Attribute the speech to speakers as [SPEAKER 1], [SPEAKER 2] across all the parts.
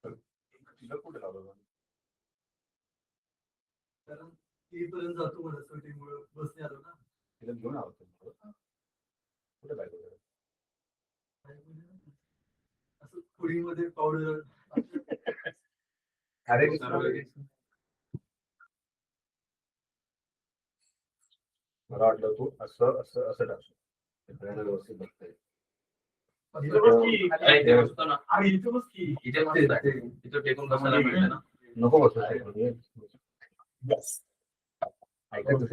[SPEAKER 1] तिला कुठे लावलं
[SPEAKER 2] कारण तेपर्यंत जातो वनस्पतीमुळे बसने आलो ना.
[SPEAKER 1] तिला घेऊन आलो कुठे काय
[SPEAKER 2] असं पुडीमध्ये पावडर.
[SPEAKER 1] अरे मला वाटलं तू असं असं असं टाकतो व्यवस्थित बघता येईल. नको बसू ऐकायचं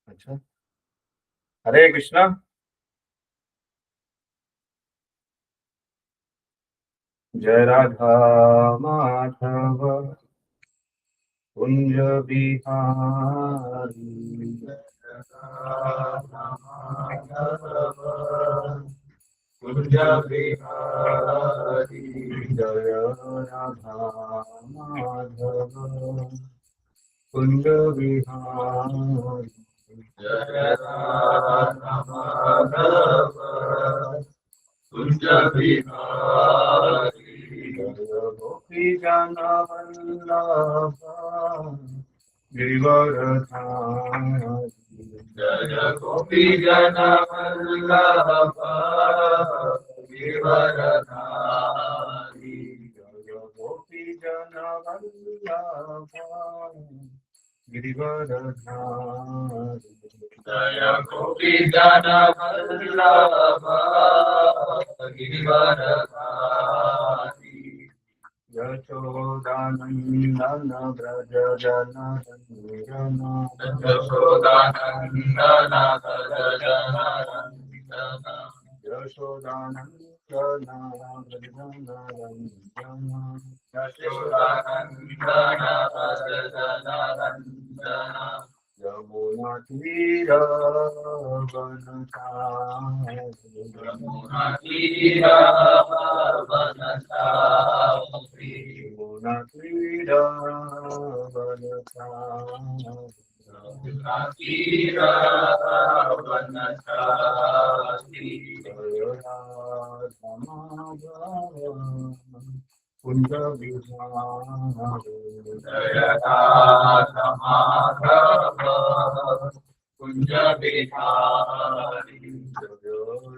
[SPEAKER 1] अच्छा. हरे कृष्णा. जय राधा माधव कुंज बिहारी कुंज बिहारी जय राधा माधव कुंज बिहारी जय राधा माधव कुंज बिहारी जय गोपी जन वल्लभ गिरिवरधारी जय गोपी जन वल्लभ गिरिवरधारी जय गोपी जन वल्लभ गिरिवरधारी जय गोपी जन वल्लभ गिरिवरधारी यशोदानन्दन व्रज जनरञ्जन यशोदानन्दन व्रज जनरञ्जन यशोदानन्दन व्रज जनरञ्जन यशोदानन्दन व्रज जनरञ्जन यमुना तीरवनचारि यमुना तीरवनचारि यमुना तीरवनचारि जय राधा माधव कुंज बिहारी जय राधा माधव कुंज बिहारी जय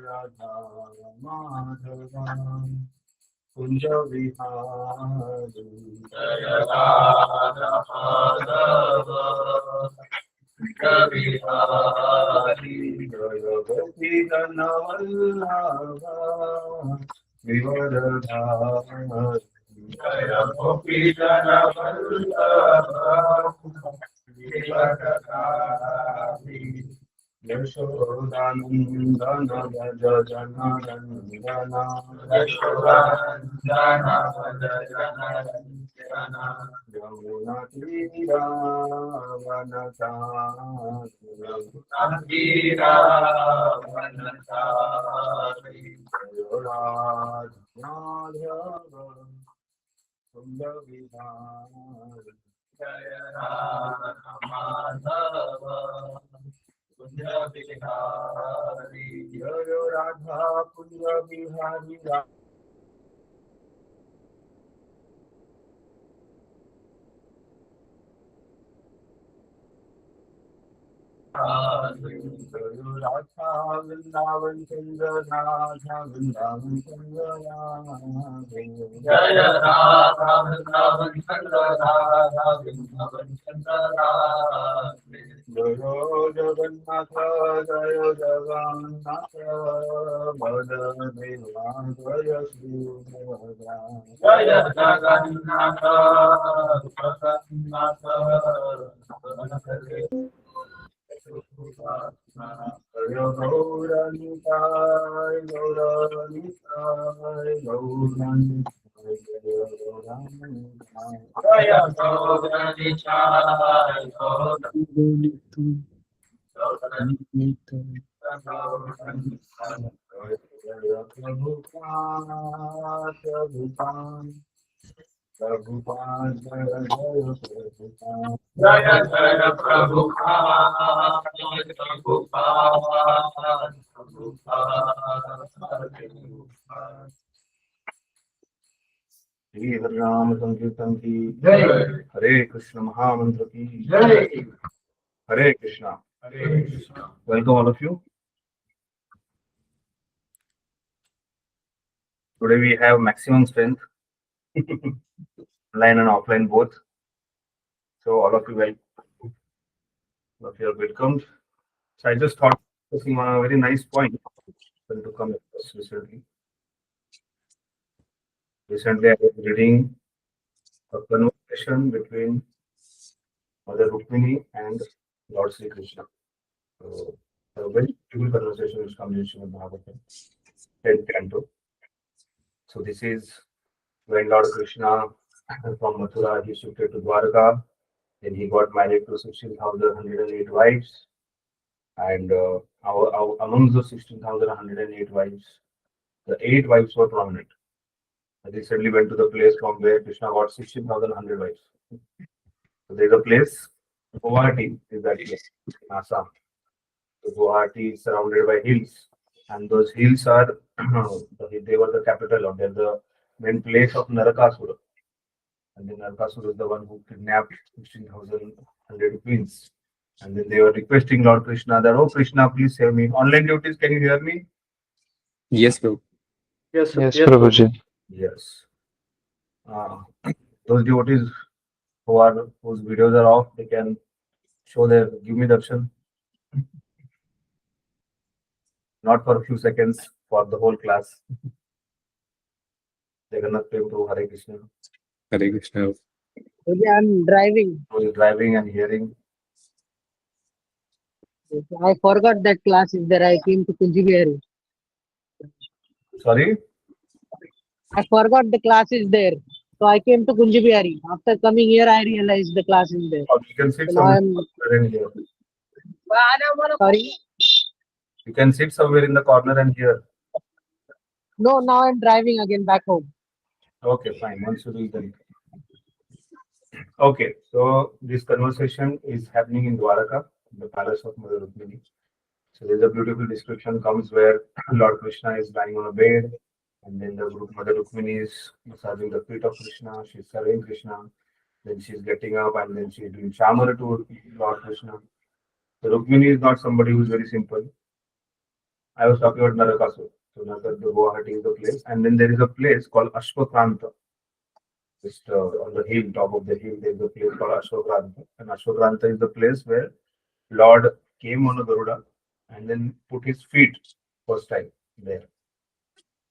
[SPEAKER 1] राधा माधव कुंज बिहारी जय राधा माधव कुंज बिहारी जय गोपी जन वल्लभ गिरिवरधारी जय गोपी जन वल्लभ गिरिवरधारी यशोदानन्दन व्रज जनरञ्जन यशोदानन्दन व्रज जनरञ्जन यमुना तीरवनचारि यमुना तीरवनचारि जय राधा माधव कुंज बिहारी जय राधा माधव कुंज बिहारी जय राधा कुंज बिहारी राधा वृंदावन चंद्र राधा वृंदावन चंद्र जय राधा वृंदावन चंद्र राधा वृंदावन चंद्र जय जगन्नाथ जय जगन्नाथ बलदेवा जय सुभद्रा जय जगन्नाथ जगन्नाथ जय गौरनिताय गौरनिताय गौरनिताय जय गौरनिताय गौरनिताय जय Prabhupada Prabhupada Prabhupada, Jaya Prabhupada.
[SPEAKER 3] Jaya Jaya Prabhupada, Prabhupada, Prabhupada.
[SPEAKER 1] Shri Hare Ram Sankirtan ki
[SPEAKER 3] Jai.
[SPEAKER 1] Hare Krishna Mahamantra ki
[SPEAKER 3] Jai.
[SPEAKER 1] Hare Krishna.
[SPEAKER 3] Hare Krishna.
[SPEAKER 1] Welcome all of you. Today we have maximum strength, online and offline both. So all of you are welcomed. So I just thought focusing on a very nice point when to come across recently. Recently I was reading a conversation between Mother Rukmini and Lord Sri Krishna. So a very beautiful conversation which comes in Srimad Bhagavatam, 10th canto. So this is when Lord Krishna from Mathura he shifted to Dwarka. Then he got married to 16,108 wives. And amongst those 16,108 wives, the 8 wives were prominent. I recently went to the place from where Krishna got 16,100 wives. So there's a place, Guwahati is that place, in Assam. So Guwahati is surrounded by hills, and those hills are they were the capital, or they're the main place of Narakasura. And then Narakasura is the one who kidnapped 16,100 queens. And then they were requesting Lord Krishna that, oh Krishna, please save me. Online devotees, can you hear me?
[SPEAKER 4] Yes, bro.
[SPEAKER 2] Yes,
[SPEAKER 5] Yes, Prabhuji.
[SPEAKER 1] Yes. Those devotees whose videos are off, they can show their give me darshan. Not for a few seconds, for the whole class. Jagannath Prem Prabhu, Hare Krishna.
[SPEAKER 4] Hare Krishna.
[SPEAKER 6] Okay, I'm driving.
[SPEAKER 1] Who is driving and hearing.
[SPEAKER 6] I forgot that class is there. I came to Kunjibihari.
[SPEAKER 1] Sorry?
[SPEAKER 6] I forgot the class is there. So I came to Kunjibihari. After coming here, I realized the class is there.
[SPEAKER 1] Or you can sit
[SPEAKER 6] So now
[SPEAKER 1] somewhere and hear.
[SPEAKER 6] sorry.
[SPEAKER 1] You can sit somewhere in the corner and hear.
[SPEAKER 6] No, now I'm driving again back home.
[SPEAKER 1] Okay, fine. Once you reach then. Okay, so this conversation is happening in Dwaraka, the palace of Mother Rukmini. So there's a beautiful description comes where Lord Krishna is lying on a bed, and then the Mother Rukmini is massaging the feet of Krishna. She's serving Krishna. Then she's getting up, and then she's doing shamara to Lord Krishna. So Rukmini is not somebody who's very simple. I was talking about Narakasur. So the Guwahati is the place, and then there is a place called Ashwakranta. Just on the hill, top of the hill, there is a place called Ashwakranta, and Ashwakranta is the place where Lord came on a Garuda and then put his feet first time there.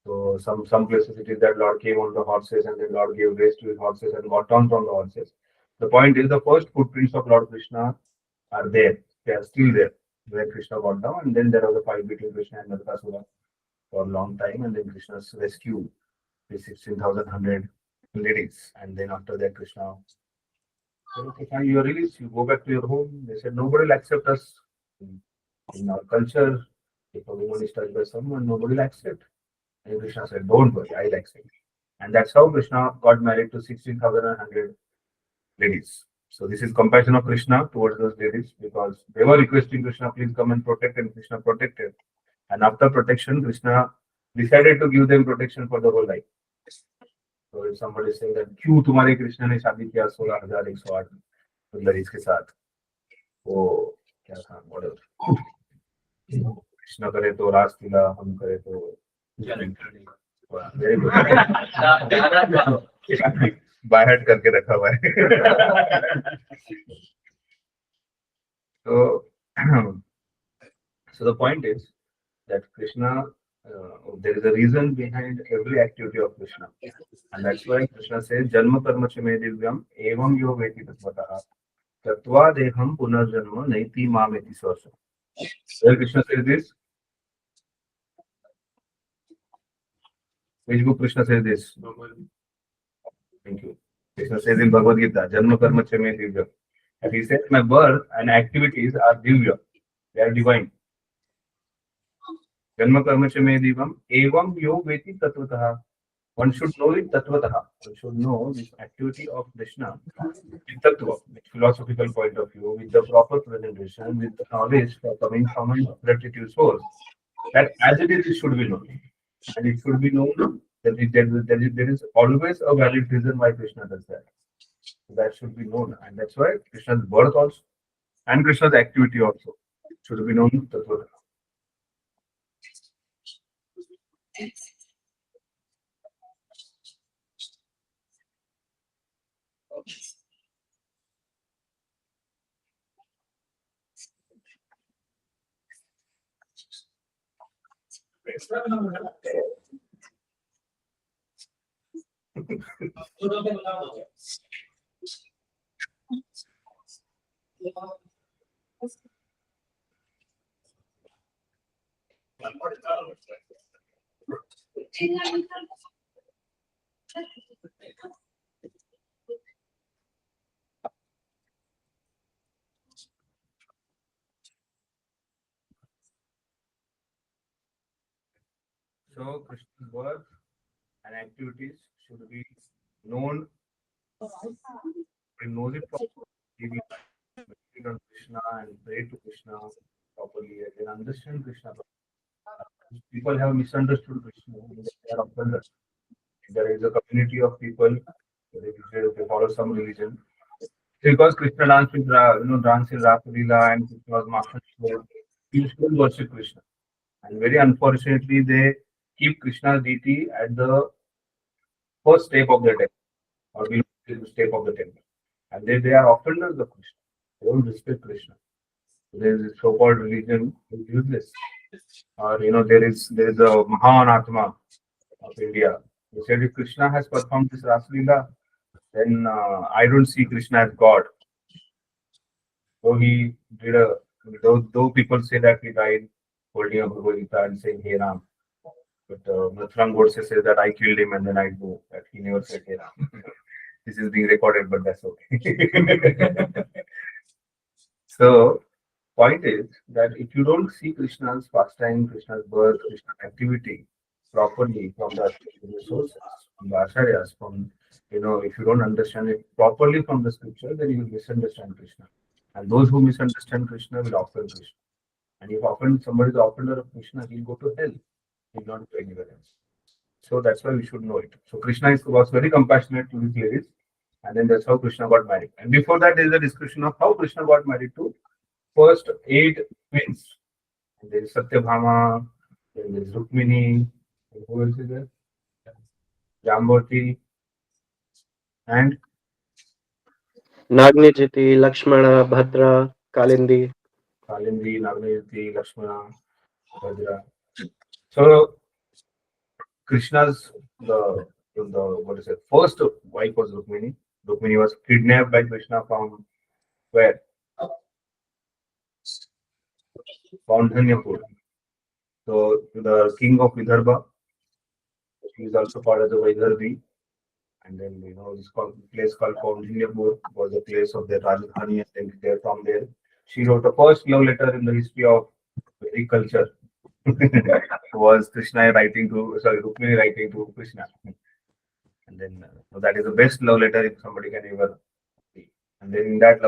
[SPEAKER 1] So some places it is that Lord came on the horses and then Lord gave race to his horses and got down from the horses. The point is the first footprints of Lord Krishna are there. They are still there where Krishna got down, and then there was a fight between Krishna and Narakasura for a long time, and then Krishna's rescue the 16,100 ladies, and then after that Krishna said, okay, fine, you are released, you go back to your home. They said nobody will accept us in our culture. If a woman is touched by someone, nobody will accept. And Krishna said, don't worry, I'll accept. And that's how Krishna got married to 16,100 ladies. So this is compassion of Krishna towards those ladies, because they were requesting Krishna, please come and protect, and Krishna protected. And after protection, Krishna decided to give them protection for the whole life. So if somebody is saying that क्यों तुम्हारे कृष्ण ने शादी किया 16,108 लड़ीज के साथ, वो क्या था मॉडल, कृष्ण करे तो रासलीला, हम करे तो वेरी गुड बाय हार्ट करके रखा हुआ है. So the point is that Krishna, there is a reason behind every activity of Krishna, and that's why Krishna says, "Janma karma cha me divyam evam yo veti tatvatah tatva deham punarjanma naiti mameti sarsa." Where Krishna says this? Which book Krishna says this? Thank you. Krishna says in Bhagavad Gita, "Janma karma cha me divyam." And he says, my birth and activities are divya, they are divine. Janma karma cha me divam evam yo veti tatvatah. one should know it tattvataha. One should know this activity of Krishna with tattva, with philosophical point of view, with the proper presentation, with the knowledge coming from an authoritative source. That as it is, it should be known. And it should be known that there is always a valid reason why Krishna does that. So that should be known. And that's why Krishna's birth also and Krishna's activity also should be known. Tattvataha. So Krishna's birth and activities should be known. He knows it properly. He will meditate on Krishna and pray to Krishna properly and then understand Krishna. People have misunderstood Krishna. They are offended. There is a community of people. They follow some religion. Because Krishna dance with dance in Rasa Leela and Krishna was master. You still worship Krishna. And very unfortunately, they keep Krishna's deity at the first step of the temple or below the step of the temple. And they are offenders of Krishna. They don't respect Krishna. There is a so-called religion is useless. Or there is a Mahan Atma of India. They said if Krishna has performed this Rasa Leela, then I don't see Krishna as God. So he did though people say that he died holding a Bhagavad Gita and saying Hey Ram. But Nathuram Godse says that I killed him and then I go. That he never said Hey Ram. This is being recorded, but that's okay. So point is that if you don't see Krishna's pastime, Krishna's birth, Krishna's activity properly from the sources, from the acharyas, from if you don't understand it properly from the scripture, then you will misunderstand Krishna. And those who misunderstand Krishna will offend Krishna. And if somebody is the offender of Krishna, he'll go to hell. He'll not go anywhere else. So that's why we should know it. So Krishna was very compassionate to his ladies, and then that's how Krishna got married. And before that, there is a discussion of how Krishna got married to first 8 twins. And there is Satyabhama, then there is Rukmini, and who else is there? Jambavati, and
[SPEAKER 5] Nagnijiti, Lakshmana, Bhadra, Kalindi.
[SPEAKER 1] Kalindi, Nagnayati, Lakshmana, Bhadra. So Krishna's first wife was Rukmini. Rukmini was kidnapped by Krishna from where? Kaustubh. So the king of Vidarbha, he is also called as a Vaidarbhi. And then this place called Kaustubh was the place of their Rajdhani, and then from there she wrote the first love letter in the history of Vedic culture. Was Rukmini writing to Krishna. And then that is the best love letter if somebody can ever see. And then in that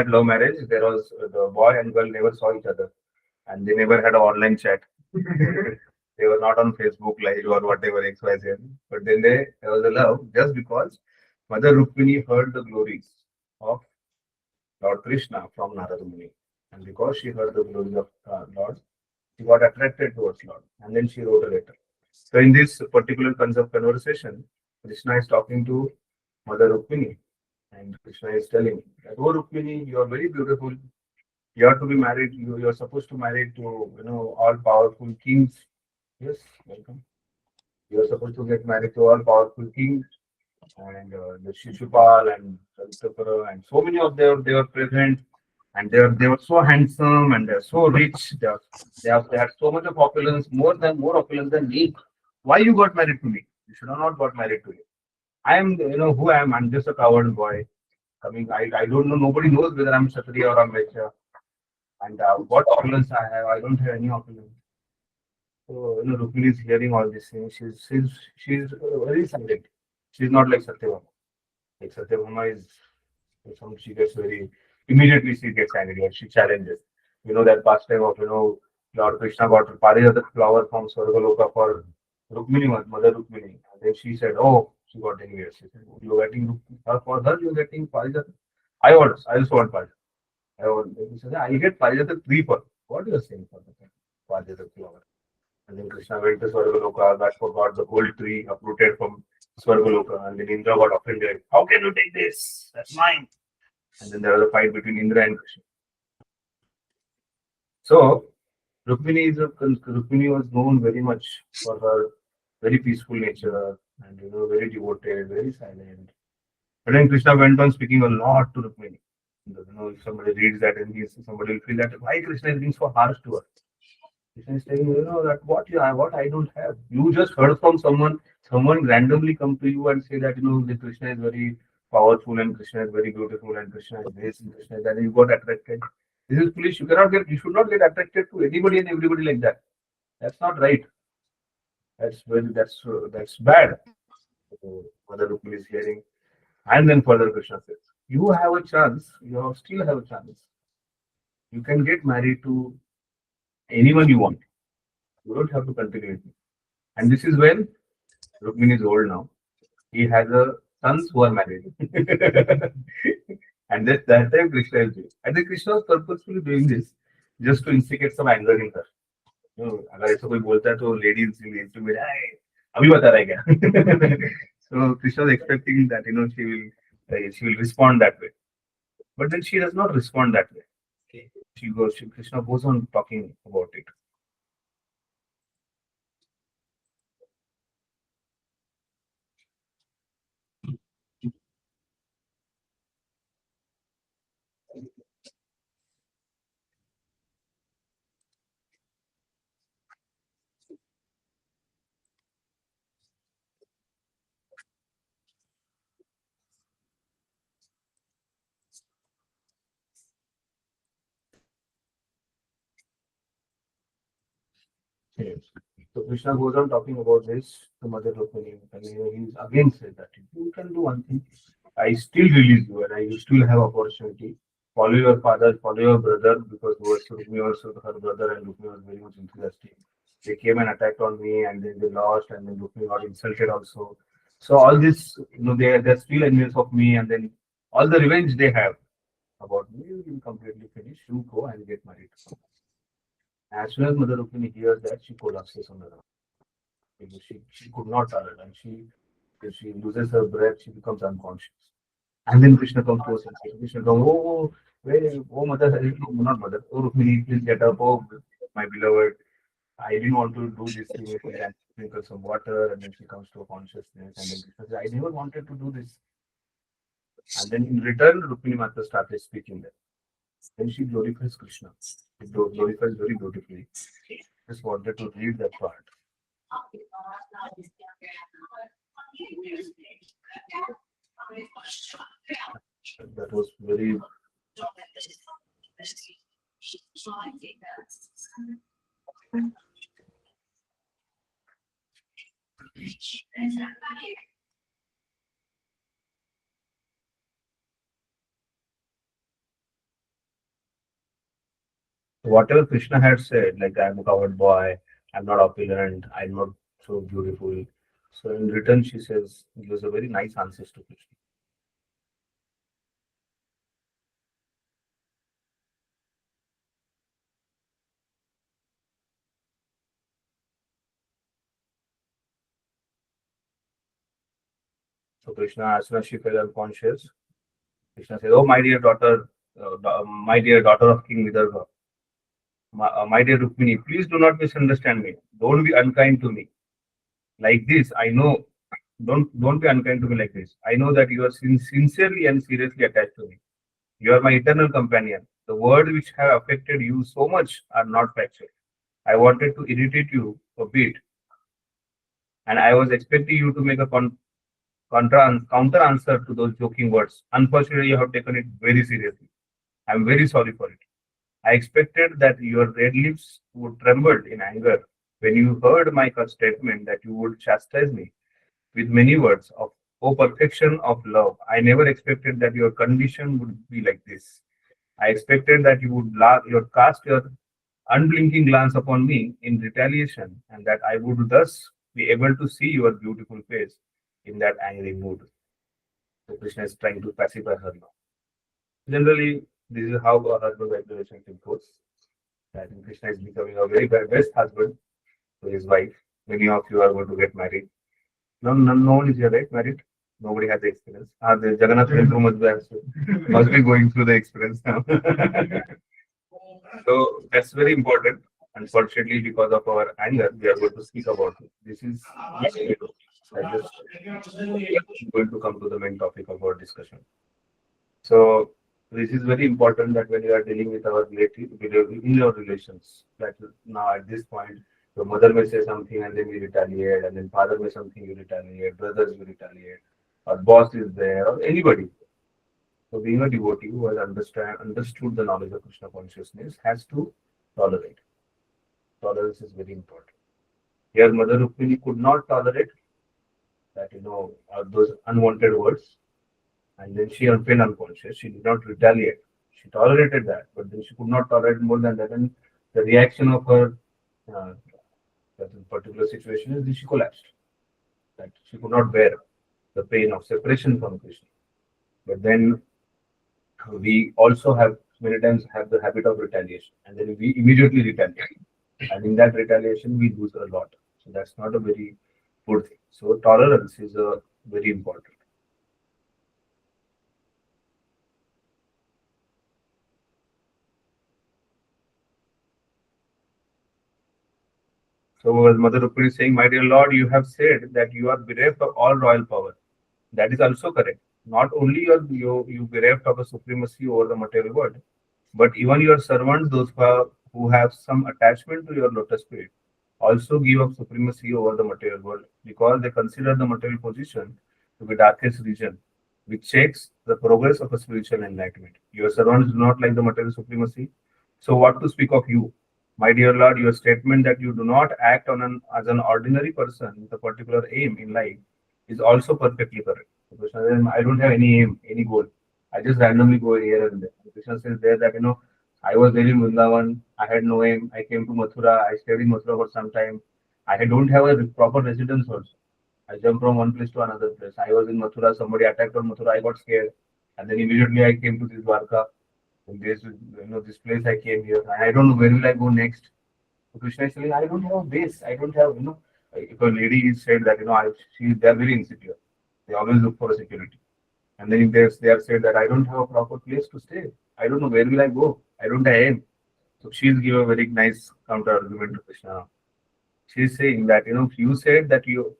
[SPEAKER 1] love marriage, there was the boy and girl never saw each other. And they never had an online chat. They were not on Facebook Live or whatever XYZ. But then there was a love just because Mother Rukmini heard the glories of Lord Krishna from Narada Muni. And because she heard the glories of Lord, she got attracted towards Lord. And then she wrote a letter. So in this particular conversation, Krishna is talking to Mother Rukmini. And Krishna is telling that, oh Rukmini, you are very beautiful. You are to be married. You are supposed to marry to all powerful kings. Yes, welcome. You are supposed to get married to all powerful kings, and the Shishupal and Savitapura and so many of them, they were present, and they were so handsome and they're so rich. They had so much of opulence, more opulence than me. Why you got married to me? You should have not got married to me. I am, who I am. I'm just a coward boy. I don't know. Nobody knows whether I'm Kshatriya or I'm Vaishya. And what opulence I have, I don't have any opulence. So, Rukmini is hearing all these things. She's very silent. She's not like Satyabhama. Like Satyabhama is, she gets very, immediately she gets angry and she challenges. That pastime of, Lord Krishna got Parijata flower from Swargaloka for Rukmini, Mother Rukmini. And then she said, oh, she got envious. She said, you're getting, for her, you're getting Parijata. I also want Parijata. He said, I get Parijata 3 for. What you are saying for the Parijata flower? And then Krishna went to Swargaloka, that forgot the whole tree uprooted from Swargaloka, and then Indra got offended. How can you take this? That's mine. And then there was a fight between Indra and Krishna. So Rukmini was known very much for her very peaceful nature and very devoted, very silent. But then Krishna went on speaking a lot to Rukmini. If somebody reads that and somebody will feel that why Krishna is being so harsh to her. Krishna is saying, that what I don't have. You just heard from someone randomly come to you and say that, the Krishna is very powerful and Krishna is very beautiful and Krishna is this and Krishna is that, and you got attracted. This is foolish. You should not get attracted to anybody and everybody like that. That's not right. That's bad. So, Mother Rukmini is hearing. And then further Krishna says, you have a chance, still have a chance. You can get married to anyone you want. You don't have to continue with me. And this is when Rukmini is old now. He has sons who are married. And that time Krishna is doing. I think Krishna was purposefully doing this just to instigate some anger in her. अगर ऐसा कोई बोलता है तो ladies will intimate, अभी बता रहा है क्या? So Krishna was expecting that she will respond that way, but then she does not respond that way. Krishna goes on talking about it. Yes. So Krishna goes on talking about this to Mother Rukmini, and he again said that you can do one thing. I still release you, and I still have opportunity. Follow your father, follow your brother, because Rukmini was her brother, and Rukmini was very much enthusiastic. They came and attacked on me, and then they lost, and then Rukmini got insulted also. So all this, they're still enemies of me, and then all the revenge they have about me will completely finish. You go and get married. As soon as Mother Rukmini hears that, she collapses on the ground. She could not tolerate, and if she loses her breath, she becomes unconscious. And then Krishna comes to us and says, Krishna comes, Mother, not Mother, oh Rukmini, please get up, oh my beloved. I didn't want to do this thing if I sprinkle some water, and then she comes to a consciousness, and then Krishna says, I never wanted to do this. And then in return, Rukmini Mata started speaking there. Then she glorifies Krishna. She glorifies very beautifully. Just wanted to read that part. That was very. Whatever Krishna had said, like I'm a coward boy, I'm not opulent, I'm not so beautiful. So in return, she says, gives a very nice answers to Krishna. So Krishna, as soon as she fell unconscious, Krishna said, "Oh, my dear daughter of King Vidarbha, my dear Rukmini, please do not misunderstand me. Don't be unkind to me. Like this, I know. Don't be unkind to me like this. I know that you are sincerely and seriously attached to me. You are my eternal companion. The words which have affected you so much are not factual. I wanted to irritate you a bit, and I was expecting you to make a counter answer to those joking words. Unfortunately, you have taken it very seriously. I am very sorry for it. I expected that your red lips would tremble in anger when you heard my statement that you would chastise me with many words of, oh, perfection of love, I never expected that your condition would be like this. I expected that you would cast your unblinking glance upon me in retaliation, and that I would thus be able to see your beautiful face in that angry mood. So Krishna is trying to pacify her now. Generally, this is how a husband-wife relationship goes. I think Krishna is becoming a very best husband to his wife. Many of you are going to get married. No one is here, right? Married? Nobody has the experience. The Jagannath Prabhu must be going through the experience now. So that's very important. Unfortunately, because of our anger, we are going to speak about it. This is going to come to the main topic of our discussion. So this is very important that when you are dealing with our in your relations, that now at this point, your mother may say something and then you retaliate, and then father may something you retaliate, brothers you retaliate, or boss is there, or anybody. So being a devotee who has understood the knowledge of Krishna consciousness has to tolerate. Tolerance is very important. Here, Mother Rukmini could not tolerate that, those unwanted words, and then she fell unconscious. She did not retaliate. She tolerated that, but then she could not tolerate more than that. And the reaction of her that particular situation is that she collapsed. That she could not bear the pain of separation from Krishna. But then we also have many times have the habit of retaliation, and then we immediately retaliate. And in that retaliation, we lose a lot. So that's not a very good thing. So tolerance is very important. So as Mother Rukmini is saying, my dear Lord, you have said that you are bereft of all royal power. That is also correct. Not only you bereft of a supremacy over the material world, but even your servants, those who have some attachment to your lotus feet, also give up supremacy over the material world because they consider the material position to be darkest region, which checks the progress of a spiritual enlightenment. Your servants do not like the material supremacy. So what to speak of you? My dear Lord, your statement that you do not act as an ordinary person with a particular aim in life is also perfectly correct. Krishna says, I don't have any aim, any goal. I just randomly go here and there. Krishna says there that, I was there in Vrindavan, I had no aim, I came to Mathura, I stayed in Mathura for some time. I don't have a proper residence also. I jumped from one place to another place. I was in Mathura, somebody attacked on Mathura, I got scared. And then immediately I came to this Dwarka. This place I came here. I don't know where will I go next. So Krishna is saying, I don't have a base. I don't have, if a lady is said that, they are very insecure. They always look for a security. And then if they are said that I don't have a proper place to stay. I don't know where will I go. I don't have aim. So she's given a very nice counter argument to Krishna. She's saying that, if you said that you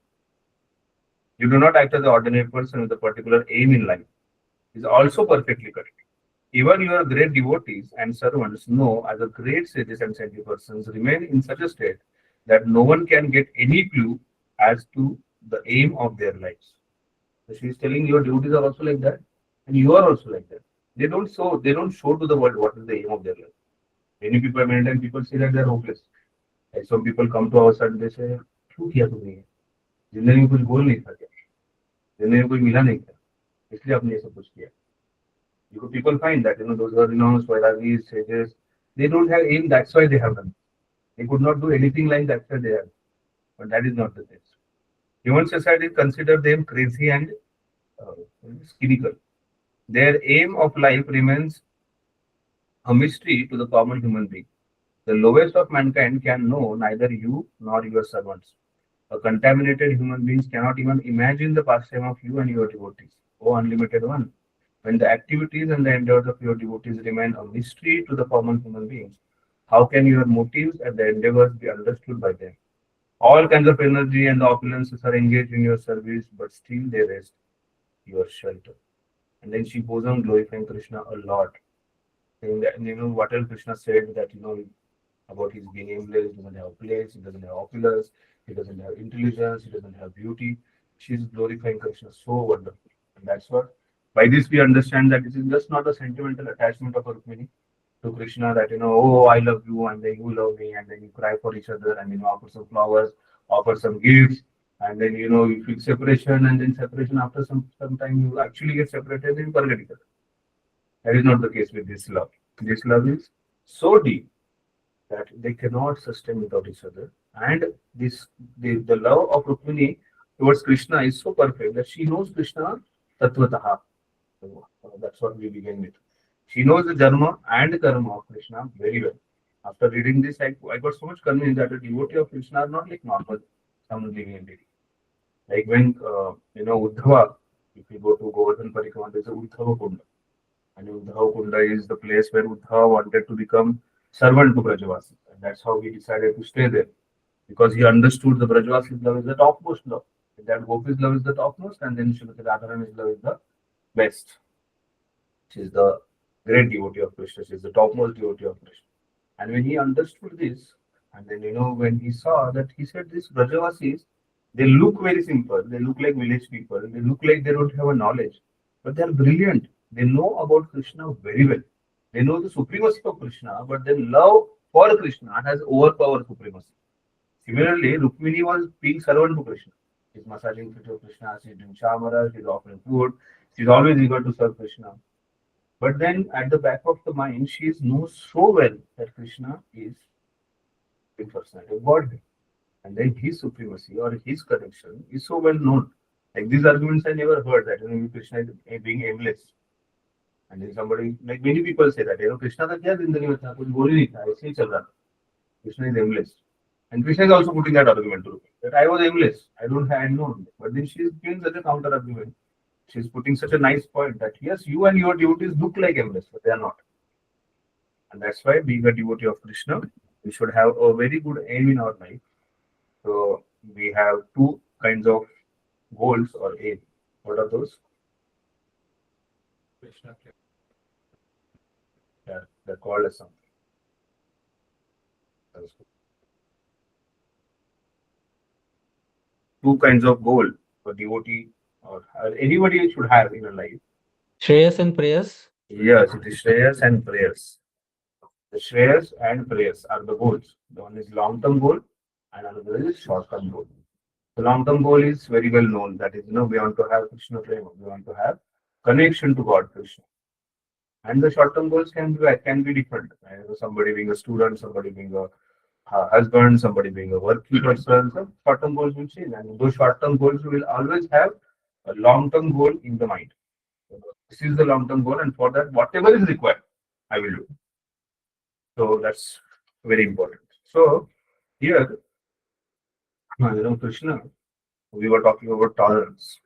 [SPEAKER 1] do not act as an ordinary person with a particular aim in life, is also perfectly correct. Even your great devotees and servants know as a great sages and saintly persons remain in such a state that no one can get any clue as to the aim of their lives. So she is telling your devotees are also like that, and you are also like that. They don't show to the world what is the aim of their life. Many times people say that they are hopeless. Like some people come to our side, they say, "क्यों किया तुमने ये? जिंदगी में कुछ बोल नहीं था क्या? जिंदगी में कुछ मिला नहीं क्या? इसलिए आपने ये सब कुछ किया." People find that those are Swairagis, sages, they don't have aim. That's why they have done. They could not do anything like that. That's why they have. But that is not the case. Human society consider them crazy and cynical. Their aim of life remains a mystery to the common human being. The lowest of mankind can know neither you nor your servants. A contaminated human beings cannot even imagine the pastime of you and your devotees. O unlimited one. When the activities and the endeavors of your devotees remain a mystery to the common human beings, how can your motives and the endeavors be understood by them? All kinds of energy and the opulences are engaged in your service, but still they rest your shelter. And then she goes on glorifying Krishna a lot. Saying that, what else Krishna said that, about his being aimless, he doesn't have a place, he doesn't have opulence, he doesn't have intelligence, he doesn't have beauty. She's glorifying Krishna so wonderful. And that's what, by this we understand that this is just not a sentimental attachment of a Rukmini. to Krishna that, oh, I love you, and then you love me, and then you cry for each other, and offer some flowers, offer some gifts, and then you feel separation, and then separation after some time you actually get separated and you forget each other. That is not the case with this love. This love is so deep that they cannot sustain without each other. And the love of Rukmini towards Krishna is so perfect that she knows Krishna tattvataha. So, that's what we begin with. She knows the dharma and karma of Krishna very well. After reading this, I got so much convinced that a devotee of Krishna are not like normal, someone living in Delhi. Like when, Uddhava, if you go to Govardhan Parikrama, there's a Uddhava Kunda. And Uddhava Kunda is the place where Uddhava wanted to become servant to Brajavasi. And that's how he decided to stay there. Because he understood the Brajavasi's love is the topmost love. That Gopi's love is the topmost, and then Srimati Radharani's love is the best. She is the great devotee of Krishna. She is the topmost devotee of Krishna. And when he understood this, and then when he saw that, he said, these Brajavasis, they look very simple. They look like village people. They look like they don't have a knowledge, but they are brilliant. They know about Krishna very well. They know the supremacy of Krishna, but their love for Krishna has overpowered supremacy. Similarly, Rukmini was being servant to Krishna. She's massaging feet of Krishna, she's doing shamara, she's offering food, she's always eager to serve Krishna. But then at the back of the mind, she knows so well that Krishna is the personality of Godhead. And then his supremacy or his connection is so well known. Like these arguments I never heard that Krishna is being aimless. And then somebody, like many people say that, Krishna ka kya zindagi mein tha, kuch bol hi nahi tha, aise hi chal raha tha. Krishna is aimless. And Krishna is also putting that argument to that I was aimless. I had known. But then she is giving such a counter argument. She is putting such a nice point that yes, you and your devotees look like aimless, but they are not. And that's why being a devotee of Krishna, we should have a very good aim in our life. So we have two kinds of goals or aim. What are those?
[SPEAKER 3] Krishna.
[SPEAKER 1] Yeah, they're called as something. That's good. Two kinds of goal for devotee or anybody should have in a life.
[SPEAKER 7] Shreyas and prayers.
[SPEAKER 1] Yes, it is Shreyas and prayers. The Shreyas and prayers are the goals. The one is long-term goal and another is short-term goal. The long-term goal is very well known. That is, we want to have Krishna Prema. We want to have connection to God Krishna. And the short-term goals can be different. Somebody being a student, somebody being a husband, somebody being a working person. So short-term goals will change, and those short-term goals will always have a long-term goal in the mind. This is the long-term goal, and for that, whatever is required, I will do. So that's very important. So here, Krishna, we were talking about tolerance.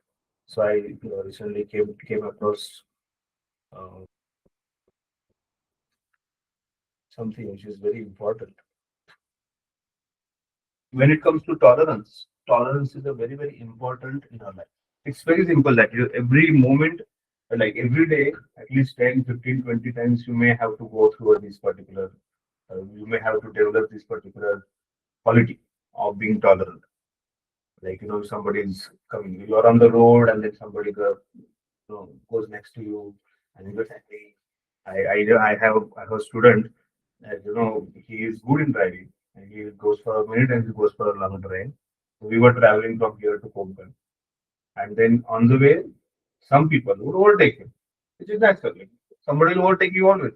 [SPEAKER 1] So I recently came across something which is very important. When it comes to tolerance, tolerance is a very, very important in our life. It's very simple that every moment, like every day, at least 10, 15, 20 times, you may have to go through this particular, you may have to develop this particular quality of being tolerant. Like, somebody is coming, you are on the road and then somebody goes next to you and you get angry. I have a student that, he is good in driving and he goes for a minute and he goes for a long drive. We were traveling from here to Konkan. And then on the way, some people would overtake him, which is natural. Like, somebody will overtake you always.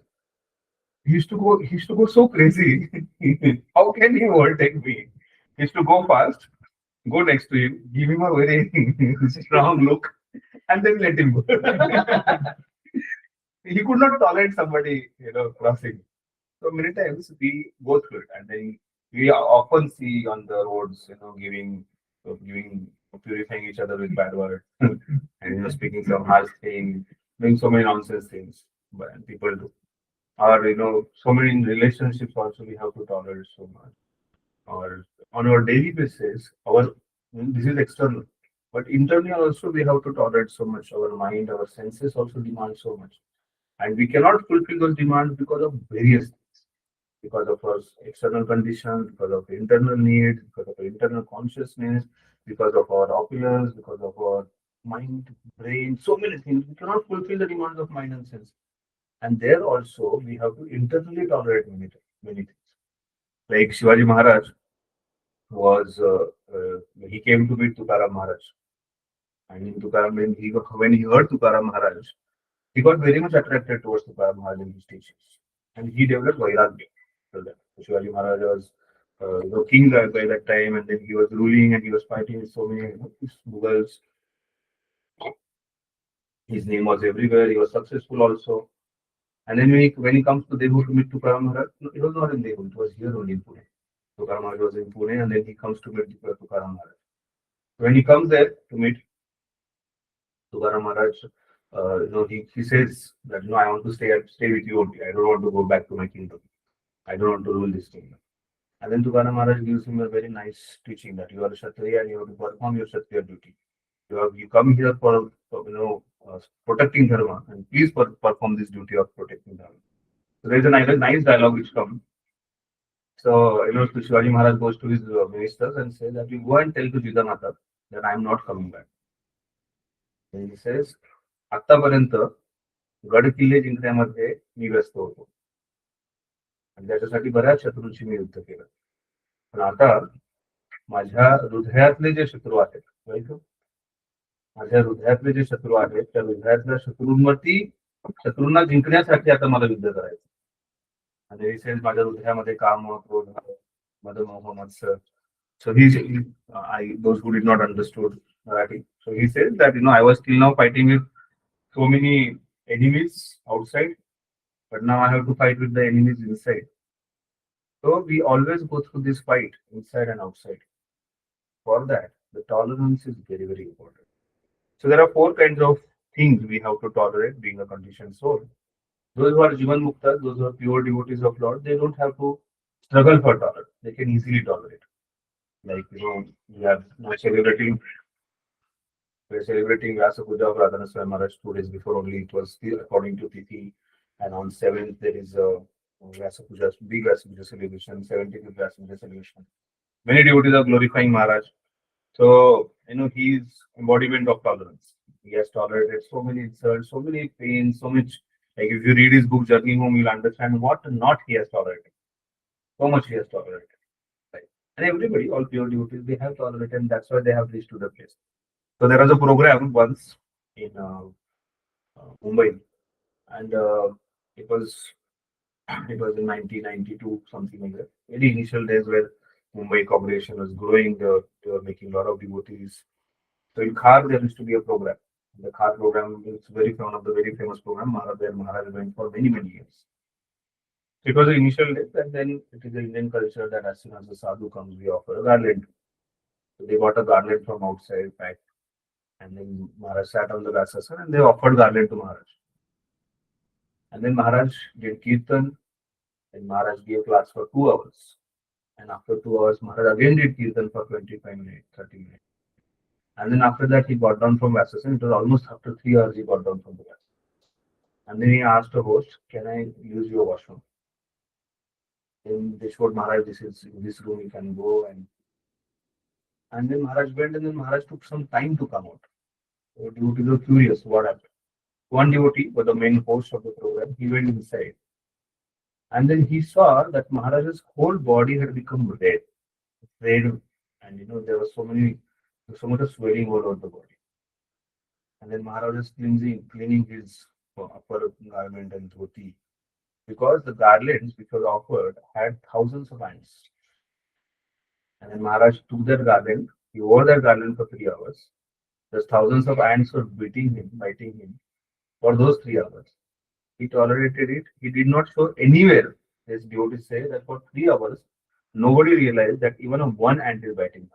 [SPEAKER 1] He used to go so crazy. How can he overtake me? He used to go fast, go next to him, give him a very strong look, and then let him go. He could not tolerate somebody, crossing. So many times we go through it, and then we often see on the roads, giving, purifying each other with bad words, and speaking some harsh things, doing so many nonsense things, but people do. Or so many relationships also we have to tolerate so much. Or on our daily basis, this is external, but internally also we have to tolerate so much. Our mind, our senses also demand so much, and we cannot fulfill those demands because of various things, because of our external conditions, because of internal needs, because of our internal consciousness, because of our opulence, because of our mind, brain, so many things. We cannot fulfill the demands of mind and sense. And there also we have to internally tolerate many things. Like Shivaji Maharaj was, he came to meet Tukaram Maharaj. And in Tukaram, when he heard Tukaram Maharaj, he got very much attracted towards Tukaram Maharaj and his teachings. And he developed Vairagya. So that Shivaji Maharaj was king by that time, and then he was ruling and he was fighting with so many Mughals. His name was everywhere. He was successful also. And then when he comes to Dehu to meet Tukaram Maharaj, no, it was not in Dehu, it was here only in Pune. Tukaram Maharaj was in Pune, and then he comes to meet Tukaram Maharaj. When he comes there to meet Tukaram Maharaj, he says that, I want to stay with you only. I don't want to go back to my kingdom. I don't want to rule this kingdom. And then Tukaram Maharaj gives him a very nice teaching that you are a Kshatriya and you have to perform your Kshatriya duty. You come here for protecting Dharma, and please perform this duty of protecting Dharma. So there is a nice dialogue which comes. So, Shivaji Maharaj goes to his ministers and says that you go and tell to Jidamata that I am not coming back. And he says, आतापर्यंत गड किल्ले जिंकण्यामध्ये मी व्यस्त होतो आणि त्याच्यासाठी बऱ्याच शत्रूंशी मी युद्ध केलं. पण आता माझ्या हृदयातले जे शत्रू आहेत, माझ्या हृदयातले जे शत्रू आहेत, त्या हृदयातल्या शत्रूंना जिंकण्यासाठी आता मला युद्ध करायचं. आणि माझ्या हृदयामध्ये काम, क्रोध, मदमोह, मत्सर. So those who did not understood Marathi. So he says that, I was till now fighting with so many enemies outside, but now I have to fight with the enemies inside. So we always go through this fight inside and outside. For that, the tolerance is very, very important. So there are 4 kinds of things we have to tolerate being a conditioned soul. Those who are Jivan Muktas, those who are pure devotees of Lord, they don't have to struggle for tolerance. They can easily tolerate. Like, we are celebrating Vyasa Puja of Radhana Swami Maharaj 2 days before only. It was still according to Tithi. And on 7th, there is a Vyasa Puja, big Vyasa Puja celebration, 75th Vyasa Puja celebration. Many devotees are glorifying Maharaj. So, he is embodiment of tolerance. He has tolerated so many insults, so many pains, so much. Like, if you read his book, Journey Home, you'll understand what not he has tolerated. So much he has tolerated. Right? And everybody, all pure devotees, they have tolerated, and that's why they have reached to the place. So there was a program once in Mumbai, and it was in 1992, something like that. Very initial days where Mumbai congregation was growing, they were making a lot of devotees. So in Khar, there used to be a program. The Khar program is one of the very famous program. Maharaj went for many, many years. It was the initial days, and then it is the Indian culture that as soon as the sadhu comes, we offer a garland. So they got a garland from outside, packed. And then Maharaj sat on the Vyasasana and they offered garland to Maharaj. And then Maharaj did Kirtan, and Maharaj gave class for 2 hours. And after 2 hours, Maharaj again did Kirtan for 25 minutes, 30 minutes. And then after that, he got down from Vyasasana. It was almost after 3 hours he got down from the Vyasasana. And then he asked the host, can I use your washroom? Then they showed Maharaj, in this room you can go. And then Maharaj went, and then Maharaj took some time to come out. So devotees were curious what happened. One devotee was the main host of the program. He went inside. And then he saw that Maharaj's whole body had become red. And there was so much of swelling all over the body. And then Maharaj was cleaning his upper garment and dhoti. Because the garlands which were offered had thousands of ants. And then Maharaj took that garland, he wore that garland for 3 hours. There's thousands of ants were biting him for those 3 hours. He tolerated it. He did not show anywhere, as devotees say, that for 3 hours, nobody realized that even one ant is biting him.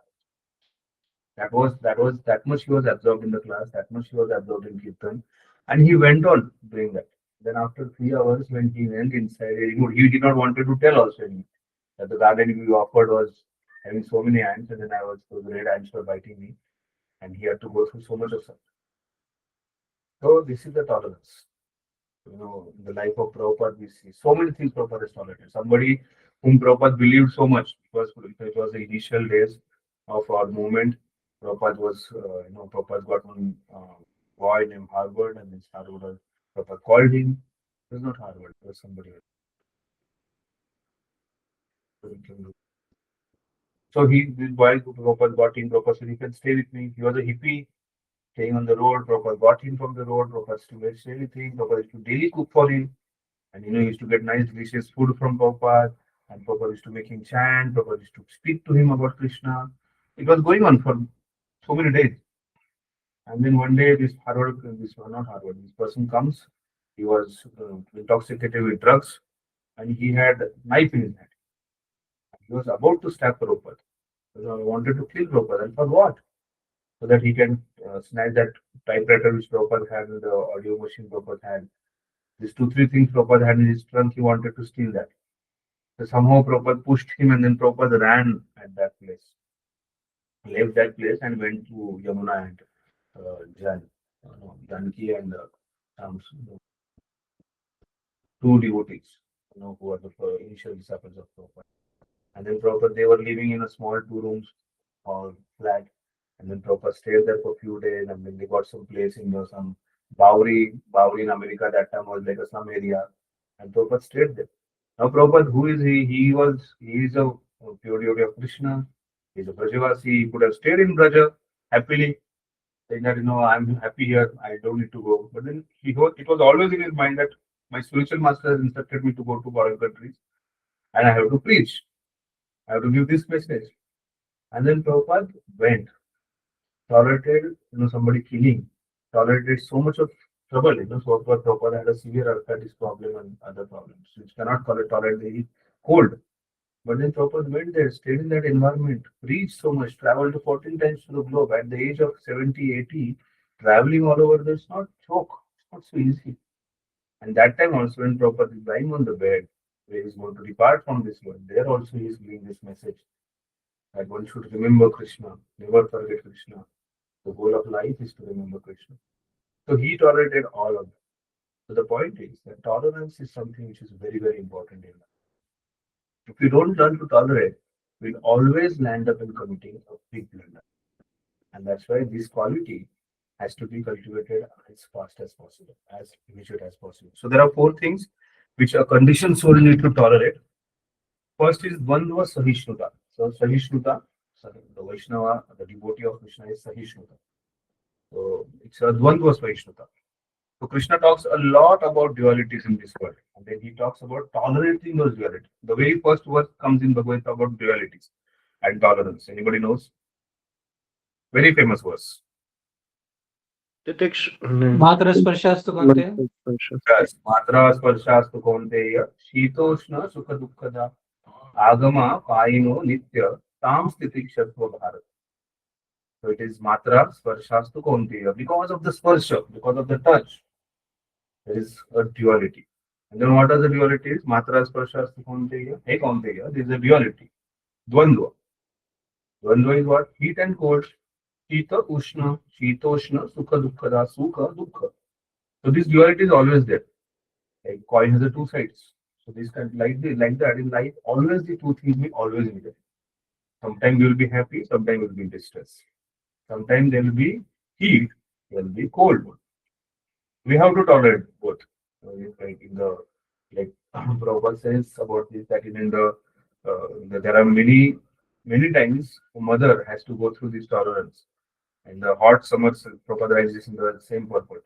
[SPEAKER 1] That much he was absorbed in the class, that much he was absorbed in Kirtan. And he went on doing that. Then after 3 hours, when he went inside, he did not want to tell also anything, that the garden we offered was having so many ants, and then those red ants were biting me, and he had to go through so much of suffering. So this is the tolerance. In the life of Prabhupada, we see so many things Prabhupada has tolerated. Somebody whom Prabhupada believed so much, because it was the initial days of our movement. Prabhupada got one boy named Harvard, and then Prabhupada called him, It was not Harvard, it was somebody else. So this boy Prabhupada got in, Prabhupada said, "You can stay with me." He was a hippie, staying on the road. Prabhupada got him from the road. Prabhupada used to stay with him. Prabhupada used to daily cook for him. And he used to get nice delicious food from Prabhupada. And Prabhupada used to make him chant. Prabhupada used to speak to him about Krishna. It was going on for so many days. And then one day, this person comes. He was intoxicated with drugs, and he had a knife in his hand. He was about to stab Prabhupada. He wanted to kill Prabhupada, and for what? So that he can snatch that typewriter which Prabhupada had, and the audio machine Prabhupada had. These two, three things Prabhupada had in his trunk, he wanted to steal that. So somehow Prabhupada pushed him, and then Prabhupada ran at that place, left that place, and went to Yamuna and Janki and some two devotees, who are the initial disciples of Prabhupada. And then Prabhupada, they were living in a small 2 rooms or flat. And then Prabhupada stayed there for a few days, and then they got some place in some Bowery in America. That time was like a slum area, and Prabhupada stayed there. Now Prabhupada, who is he? He is a pure devotee of Krishna. He's a Brajavasi. He could have stayed in Braja happily, saying that I'm happy here. I don't need to go. But then it was always in his mind that my spiritual master has instructed me to go to foreign countries, and I have to preach. I have to give this message. And then Prabhupada went, tolerated, somebody killing, tolerated so much of trouble, so Prabhupada had a severe arthritis problem and other problems, which cannot tolerate the cold. But then Prabhupada went there, stayed in that environment, preached so much, traveled to 14 times to the globe. At the age of 70, 80, traveling all over, there's not joke. It's not so easy. And that time also, when Prabhupada is lying on the bed, where he's going to depart from this world, there also he is giving this message that one should remember Krishna, never forget Krishna. The goal of life is to remember Krishna. So he tolerated all of that. So the point is that tolerance is something which is very, very important in life. If we don't learn to tolerate, we'll always land up in committing a big blunder. And that's why this quality has to be cultivated as fast as possible, as immediate as possible. So there are 4 things which a conditioned soul need to tolerate. First is Dvandva Sahishnuta. So Sahishnuta, the Vaishnava, the devotee of Krishna is Sahishnuta. So it's a Dvandva Sahishnuta. So Krishna talks a lot about dualities in this world. And then he talks about tolerating those dualities. The very first verse comes in Bhagavad Gita about dualities and tolerance. Anybody knows? Very famous verse.
[SPEAKER 5] Titiksha.
[SPEAKER 7] Matra Sparshasthu Kante.
[SPEAKER 1] Yes. Matra Sparshasthu Kaunteya Shitoshna Sukha Dukkada Agama Paino Nitya Tam Stitikshatva Bharat. So it is Matra Sparshasthu Kaunteya. Because of the sparsha, because of the touch, there is a duality. And then what are the dualities? Matra Sparshasthu Kaunteya. Hey Kaunteya, there is a duality. Dvandva. Dvandva is what? Heat and cold. Shita Ushna, Shitoshna, Sukha Dukkada, Sukha Dukkha. So this duality is always there. Like coin has the 2 sides. So this kind like that in life, always the 2 things will always be there. Sometimes you will be happy, sometimes you will be in distress. Sometimes there will be heat, there will be cold. We have to tolerate both. Like in the Prabhupada says about this that there are many times a mother has to go through this tolerance. In the hot summers, Prabhupada writes this in the same purport.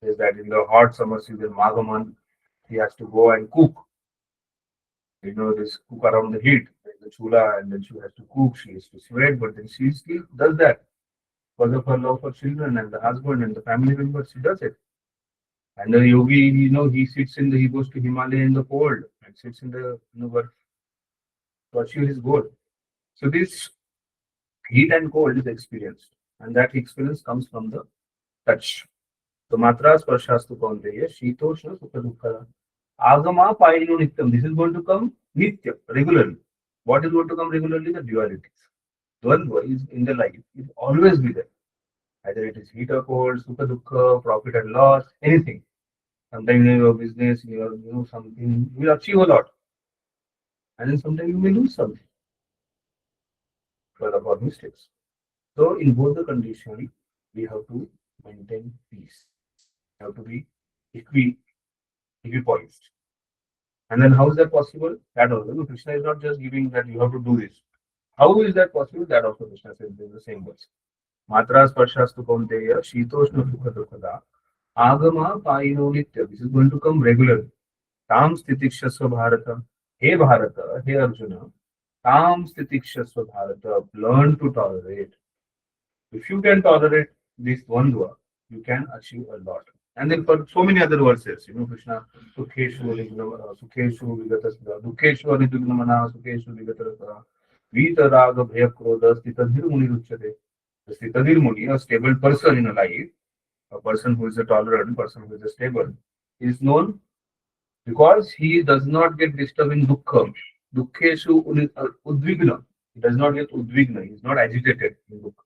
[SPEAKER 1] Says that in the hot summer season, Magha month, he has to go and cook. This cook around the heat, the chula, and then she has to cook. She has to sweat, but then she still does that because of her love for children and the husband and the family members. She does it. And the yogi, he goes to Himalaya in the cold and sits in the to achieve his goal. So this heat and cold is experienced, and that experience comes from the touch. So Matra Sparshasthu Kaunteya Shitoshna Sukha Dukkha Agama Paino Nityam. This is going to come Nitya, regularly. What is going to come regularly? The dualities. Dvandva is in the life, it will always be there. Either it is heat or cold, Sukha Dukkha, profit and loss, anything. Sometimes in your business, in your something, you will achieve a lot. And then sometimes you may lose something because of our mistakes. So in both the conditions, we have to maintain peace. We have to be, if equipoised. And then how is that possible? That also Krishna is not just giving that you have to do this. How is that possible? That also Krishna says in the same verse. Matra sparshastu kaunteya shitoshna sukha dukkada agama payino nitya. This is going to come regularly. Tam stitikshasva bharata. Hey Bharata, hey Arjuna. Tam stitikshasva bharata. Learn to tolerate. If you can tolerate this dvandva, you can achieve a lot. And then for so many other verses, Krishna, Sukheshu, Sukheshu, Vigatasya, Dukheshu, Anidugnamana, Sukheshu, Vigatasya, Vita Raga, Bhaya Krodha, Stitadir Muni Ruchate. The Stitadir Muni, a stable person in a life, a person who is a tolerant, person who is a stable, is known because he does not get disturbed in dukkha. Dukheshu Udvigna. He does not get Udvigna. He is not agitated in dukkha.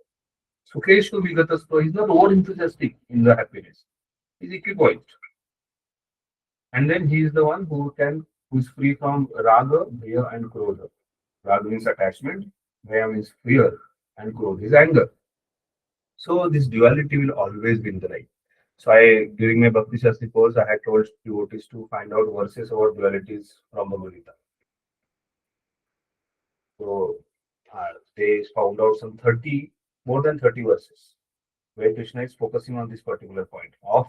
[SPEAKER 1] Sukheshu Vigatasya, he is not over enthusiastic in the happiness. He is equipoised. And then he is the one who is free from raga, bhaya, and krodha. Raga means attachment, bhaya means fear, and krodha is anger. So this duality will always be in the life. So during my Bhakti Shastri course, I had told devotees to find out verses about dualities from Bhagavad Gita. So they found out more than 30 verses where Krishna is focusing on this particular point of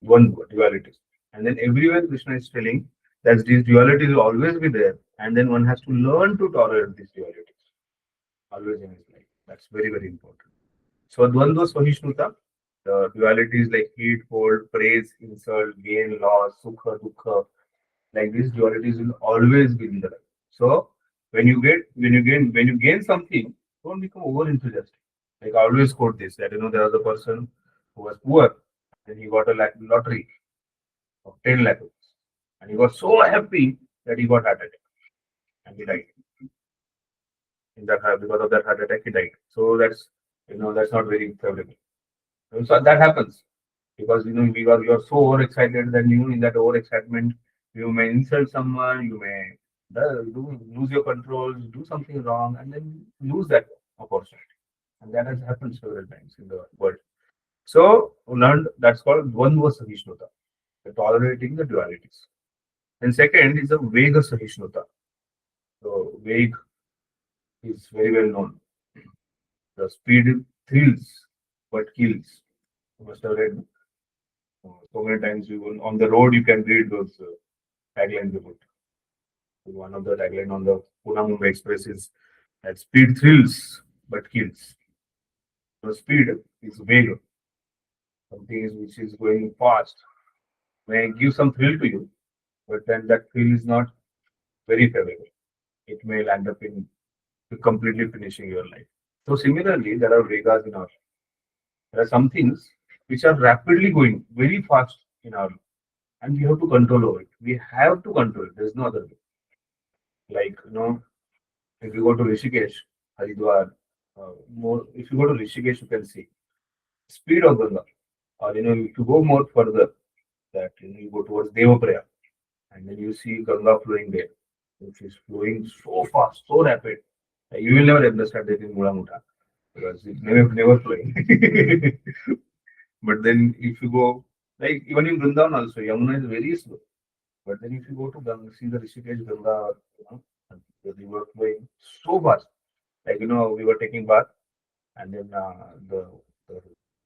[SPEAKER 1] one duality. And then everywhere Krishna is telling that these dualities will always be there, and then one has to learn to tolerate these dualities always in his life. That's very, very important. So Dvandva Sahishnuta, the dualities like heat, cold, praise, insult, gain, loss, sukha, dukkha, like these dualities will always be in the life. So when you gain something, don't become over enthusiastic. Like I always quote this that there was a person who was poor and he got a lottery of 10 lakh rupees. And he was so happy that he got heart attack and he died. Because of that heart attack, he died. So that's not very favorable. And so that happens because you are so overexcited that in that overexcitement you may insult someone, you may lose your control, do something wrong, and then lose that opportunity. And that has happened several times in the world. So learned that's called Dvandva Sahishnuta, tolerating the dualities. And second is a Vega Sahishnuta. So Veg is very well known. The speed thrills but kills. You must have read. So many times on the road you can read those taglines about. One of the tagline on the Pune Mumbai Express is that speed thrills but kills. So speed is Vega. Something which is going fast may give some thrill to you, but then that thrill is not very favorable. It may land up in completely finishing your life. So similarly, there are Vegas in our life. There are some things which are rapidly going very fast in our life, and we have to control over it. We have to control it. There is no other way. Like if you go to Rishikesh, Haridwar, if you go to Rishikesh, you can see speed of Ganga. Or if you go more further, that you go towards Devapraya, and then you see Ganga flowing there, which is flowing so fast, so rapid. You will never understand it in Mula Muta because it's never flowing. But then if you go, like even in Vrindavan also, Yamuna is very slow. But then if you go to Ganga, see the Rishikesh Ganga, the river flowing so fast. Like we were taking bath, and then the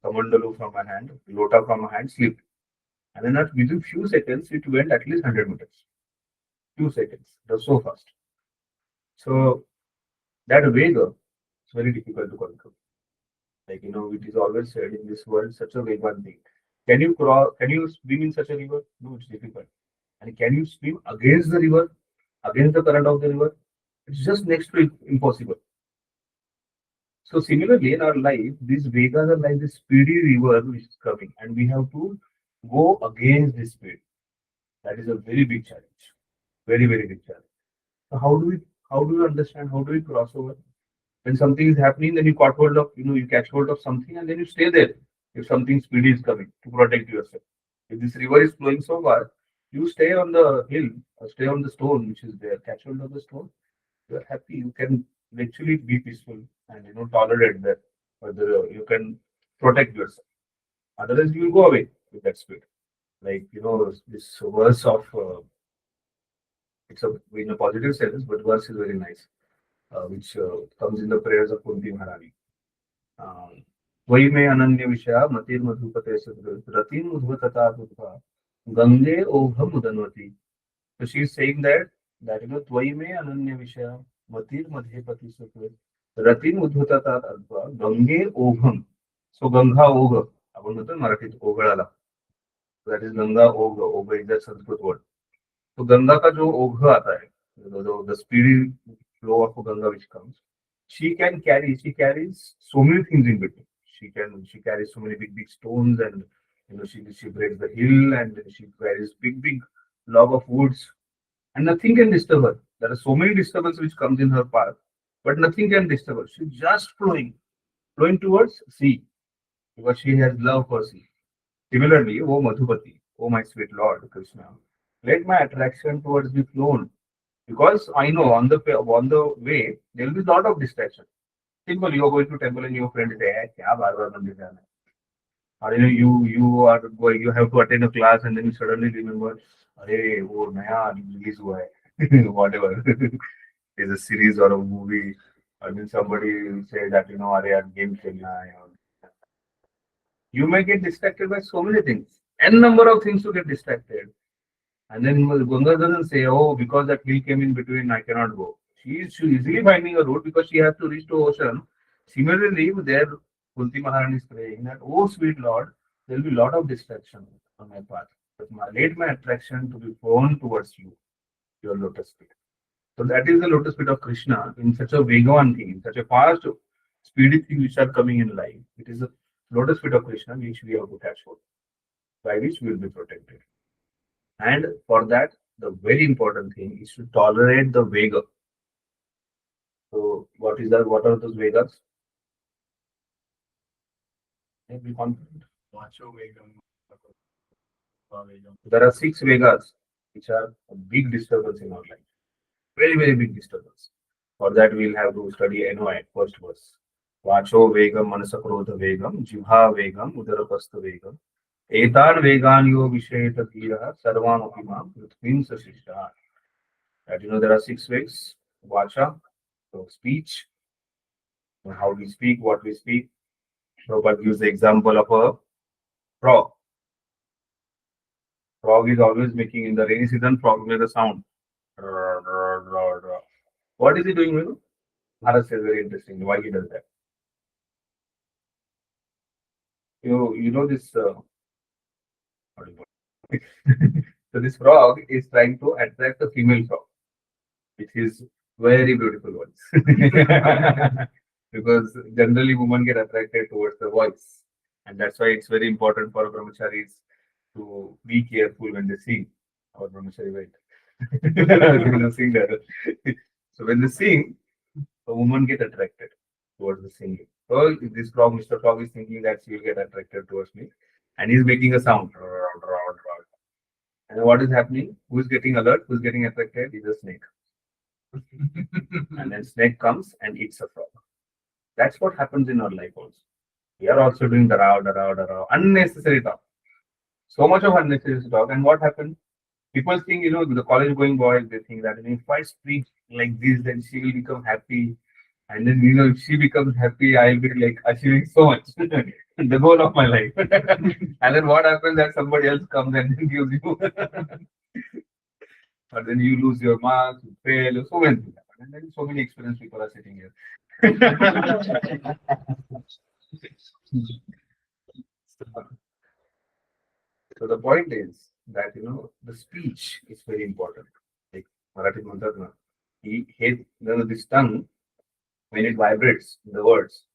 [SPEAKER 1] kamandalu from my hand, lota from my hand slipped. And then within few seconds, it went at least 100 meters. Few seconds. It was so fast. So that Vega is very difficult to control. Like it is always said in this world, such a Vegan thing. Can you swim in such a river? No, it's difficult. And can you swim against the river, against the current of the river? It's just next to impossible. So similarly, in our life, these Vegas are like this speedy river which is coming, and we have to go against this speed. That is a very big challenge. Very, very big challenge. So how do we understand? How do we cross over? When something is happening, then you catch hold of something and then you stay there. If something speedy is coming to protect yourself. If this river is flowing so fast, you stay on the hill or stay on the stone which is there, catch hold of the stone. You are happy. You can actually be peaceful and tolerate that. But you can protect yourself. Otherwise, you will go away with that speed. like, this verse of, it's in a positive sense, but verse is very nice, which comes in the prayers of Kunti Maharani. वही में अनन्य विषया मतिर मधुपते रतिम उद्भुतता Buddha Gange ओघम उदन्वति. So she is saying that त्वयि में अनन्य विषया मतिर मध्यपति सुख रतिम उद्भुतता अद्वा Gange ओघम. So Ganga ओघ आपण म्हणतो मराठीत ओघळाला. That is गंगा ओघ. ओघ is that Sanskrit word. तो गंगा का जो ओघ आता है, the speedy flow of Ganga which comes, she carries so many things in between. She carries so many big stones, and she breaks the hill, and then she carries big log of woods, and nothing can disturb her. There are so many disturbances which comes in her path, but nothing can disturb her. She's just flowing towards sea, because she has love for sea. Similarly, O Madhupati, O my sweet Lord Krishna, let my attraction towards be flown, because I know on the way there will be a lot of distraction. Simple, you are going to temple and your friend is there, kya baar baar mandir jana hai? Or you are going, you have to attend a class, and then you suddenly remember, अरे वो नया release हुआ है, whatever. It's a series or a movie. I mean, somebody will say that अरे यार game खेलना है. You may get distracted by so many things, n number of things to get distracted. And then Ganga doesn't say, oh, because that hill came in between, I cannot go. She is easily finding a route because she has to reach to ocean. Similarly, there, Kunti Maharani is praying that, oh, sweet Lord, there will be a lot of distraction on my path. But let my attraction to be flown towards you, your lotus feet. So that is the lotus feet of Krishna in such a Vegavan thing, in such a fast, speedy thing which are coming in life. It is the lotus feet of Krishna which we have to catch hold, by which we will be protected. And for that, the very important thing is to tolerate the Vega. So, what is that? What are those Vegas? Be confident. There are 6 Vegas which are a big disturbance in our life. Very big disturbance. For that, we'll have to study NOI, first verse. Vacho Vegam, Manasakrodha Vegam, Jivha Vegam, Udarapastha Vegam. Etan vegan yo vishayata dhira sarvan opimam prithvin sasishta. That there are 6 vegs. Vacha, so speech, how we speak, what we speak. Prabhupada gives the example of a frog. Frog is always making, in the rainy season, frog makes a sound. What is he doing? Bharat says very interesting. Why he does that? You know this. So this frog is trying to attract a female frog, which is very beautiful voice. Because generally women get attracted towards the voice, and that's why it's very important for brahmacharis to be careful when they sing. Our brahmachari went. Sing that. So when they sing, a woman get attracted towards the singing. So this frog, Mr. Frog, is thinking that she will get attracted towards me, and he's making a sound. And what is happening? Who is getting alert? Who is getting attracted? Is a snake. And then snake comes and eats a frog. That's what happens in our life also. We are also doing da unnecessary talk. So much of unnecessary talk. And what happens? People think, the college going boys, they think that if I speak like this, then she will become happy. And then, if she becomes happy, I'll be like achieving so much. The goal of my life. And then what happens that somebody else comes and gives you. But then you lose your marks, you fail, so many things happen. And then so many experienced people are sitting here. So the point is that the speech is very important. Like Marathi म्हणतात ना, this tongue, when it vibrates, the words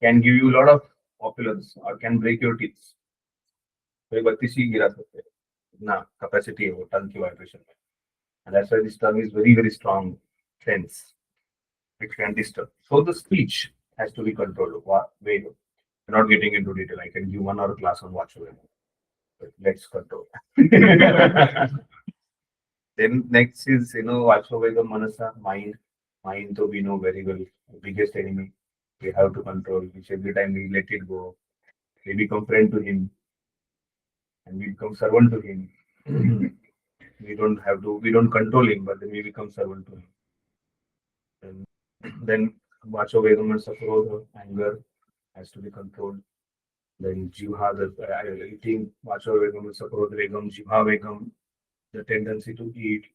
[SPEAKER 1] can give you a lot of opulence or can break your teeth. So Battisi गिरा सकते हैं. ना capacity है वो tongue की vibration में. And that's why this tongue is very strong, tense. It can disturb. So the speech has to be controlled. We're not getting into detail. I can give 1 hour class on watch over. But let's control. Then next is watch over the manasa, mind. Mind, though we know very well, the biggest enemy. We have to control, which every time we let it go, we become friend to him. And and we become servant to him. We don't control him, but then we become servant to him. Then Vacho Vegam and Sakrodha, anger has to be controlled. Then Jivha, the eating, Vacho Vegam and Sakrodha Vegam, Jivha Vegam, the tendency to eat,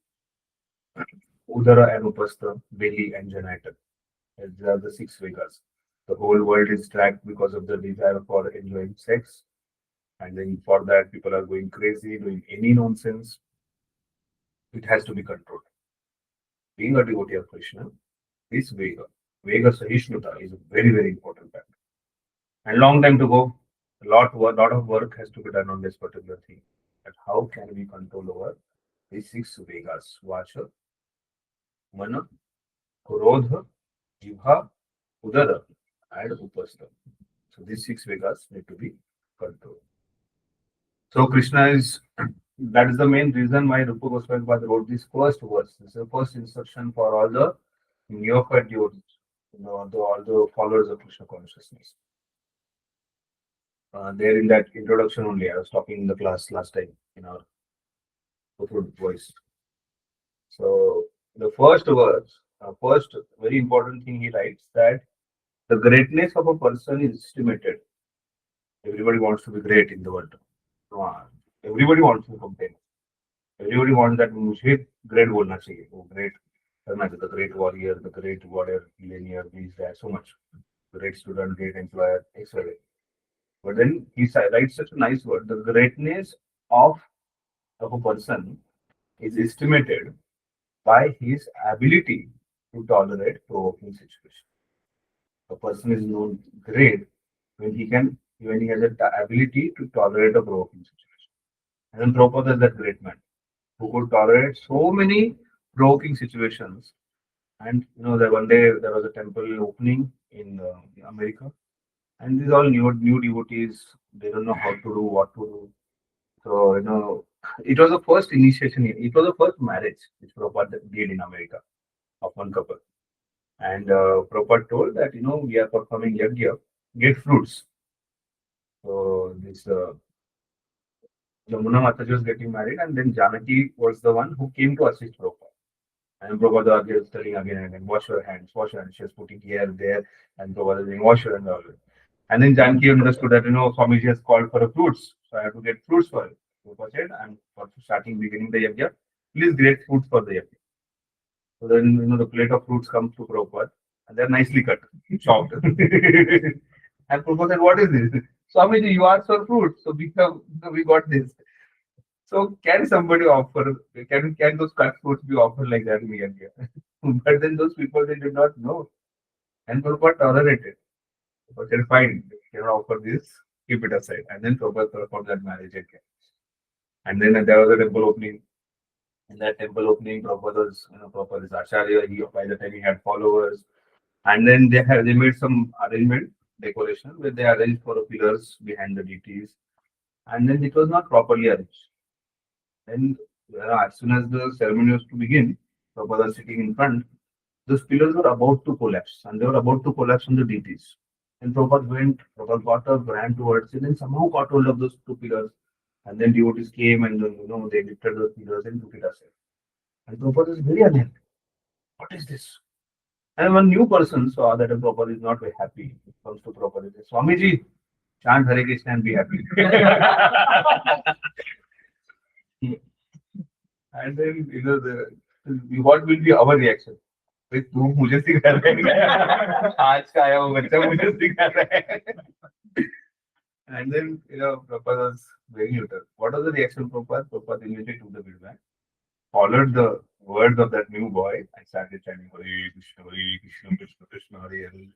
[SPEAKER 1] Udara and Upastha, belly and genitals. These are the 6 Vegas. The whole world is tracked because of the desire for enjoying sex. And then for that, people are going crazy, doing any nonsense. It has to be controlled. Being a devotee of Krishna, this Vega Sahishnuta is a very, very important factor. And long time to go, lot of work has to be done on this particular thing. And how can we control over these 6 Vegas? Vacha, Mana, Krodha, Jivha, Udara, and Upastha. So these 6 Vegas need to be controlled. So Krishna is, that is the main reason why Rupa Goswami wrote this first verse. This is the first instruction for all the neophyte devotees, all the followers of Krishna consciousness. There in that introduction only, I was talking in the class last time in our voice. So the first verse, first very important thing he writes that the greatness of a person is estimated. Everybody wants to be great in the world. Everybody wants to complain. Everybody wants that मुझे great बोलना चाहिए, वो great करना चाहिए, the great warrior, the great warrior, millionaire, this, that, so much. Great student, great employer, etc. But then he writes such a nice word. The greatness of a person is estimated by his ability to tolerate provoking situations. A person is known great when he has the ability to tolerate a provoking situation. And then Prabhupada is that great man who could tolerate so many provoking situations. And that one day there was a temple opening in America, and these all new devotees. They don't know how to do, what to do. So it was the first initiation. It was the first marriage which Prabhupada did in America of one couple. And Prabhupada told that we are performing yajna, get fruits. So this Jamuna Mataji was getting married, and then Janaki was the one who came to assist Prabhupada. And Prabhupada was telling again and again, wash your hands, wash your hands. She was putting here, there, and Prabhupada was saying, wash your hands always. And then Janaki understood that, Swamiji has called for the fruits, so I have to get fruits for it. Prabhupada said, I'm beginning the yajna, please get fruits for the yajna. So then, the plate of fruits comes to Prabhupada, and they're nicely cut, chopped. And Prabhupada said, what is this? Swamiji, you asked for fruits, so we got this. So can somebody offer, can those cut fruits be offered like that in India? But then those people, they did not know. And Prabhupada tolerated. Prabhupada said, fine, you cannot offer this, keep it aside. And then Prabhupada performed that marriage again. And then there was a temple opening. In that temple opening, Prabhupada is Acharya. By the time he had followers. And then they made some arrangement, decoration, where they arranged for the pillars behind the deities. And then it was not properly arranged. And as soon as the ceremony was to begin, Prabhupada was sitting in front, those pillars were about to collapse, and they were about to collapse on the deities. And Prabhupada got up, ran towards it, and somehow got hold of those 2 pillars. And then devotees came and they lifted those pillars and took it aside. And Prabhupada is very unhappy. What is this? And one new person saw that Prabhupada is not very happy. It comes to Prabhupada and says, Swamiji, chant Hare Krishna and be happy. And then, what will be our reaction? तू मुझे सिखा रहा है आज का आया वो बच्चा मुझे सिखा रहा है. And then Prabhupada was very neutral. What was the reaction of Prabhupada? Prabhupada immediately took the feedback, followed the words of that new boy, and started chanting Hare Krishna, Krishna Krishna, Hare Hare,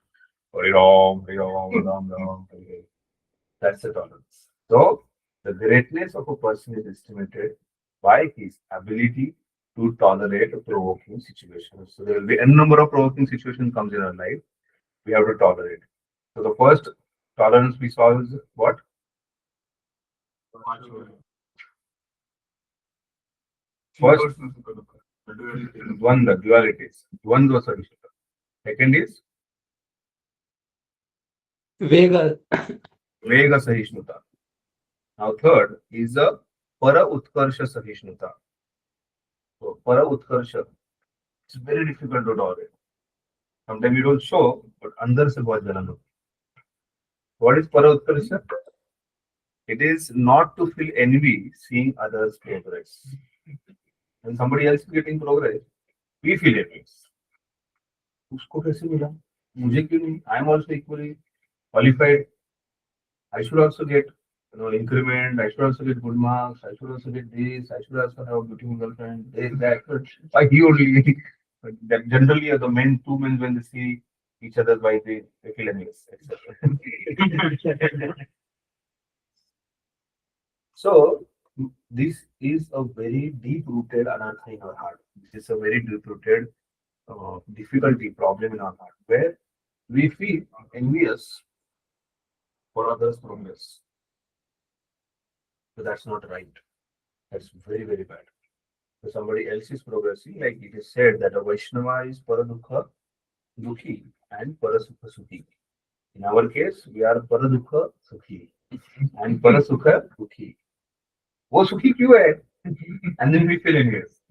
[SPEAKER 1] Hare Ram, Ram Ram, Hare Hare. That's the tolerance. So the greatness of a person is estimated by his ability to tolerate a provoking situation. So there will be n number of provoking situations comes in our life. We have to tolerate. So the first tolerance we saw is what? First, the dualities. Dvandva Sahishnuta. Second is
[SPEAKER 7] Vega.
[SPEAKER 1] Vega Sahishnuta. Now, third is a para utkarsha Sahishnuta. So, para utkarsha, it's very difficult to tolerate. Sometimes you don't show, but under se bahut jalan ho. What is para utkarsha? It is not to feel envy seeing others progress. When somebody else is getting progress, we feel envy. उसको कैसे मिला? मुझे क्यों नहीं? I am also equally qualified. I should also get increment. I should also get good marks. I should also get this. I should also have a beautiful girlfriend. This, that. Why he only? That generally, the men, two men, when they see each other's wife, they feel envious, etc. So this is a very deep-rooted anartha in our heart. This is a very deep-rooted difficulty, problem in our heart, where we feel envious for others' progress. So that's not right. That's very, very bad. So somebody else is progressing, like it is said that a Vaishnava is Paradukha Dukhi and Parasukha Sukhi. In our case, we are Paradukha Sukhi and Parasukha Dukhi. वो सुखी क्यों है? And then we feel envious.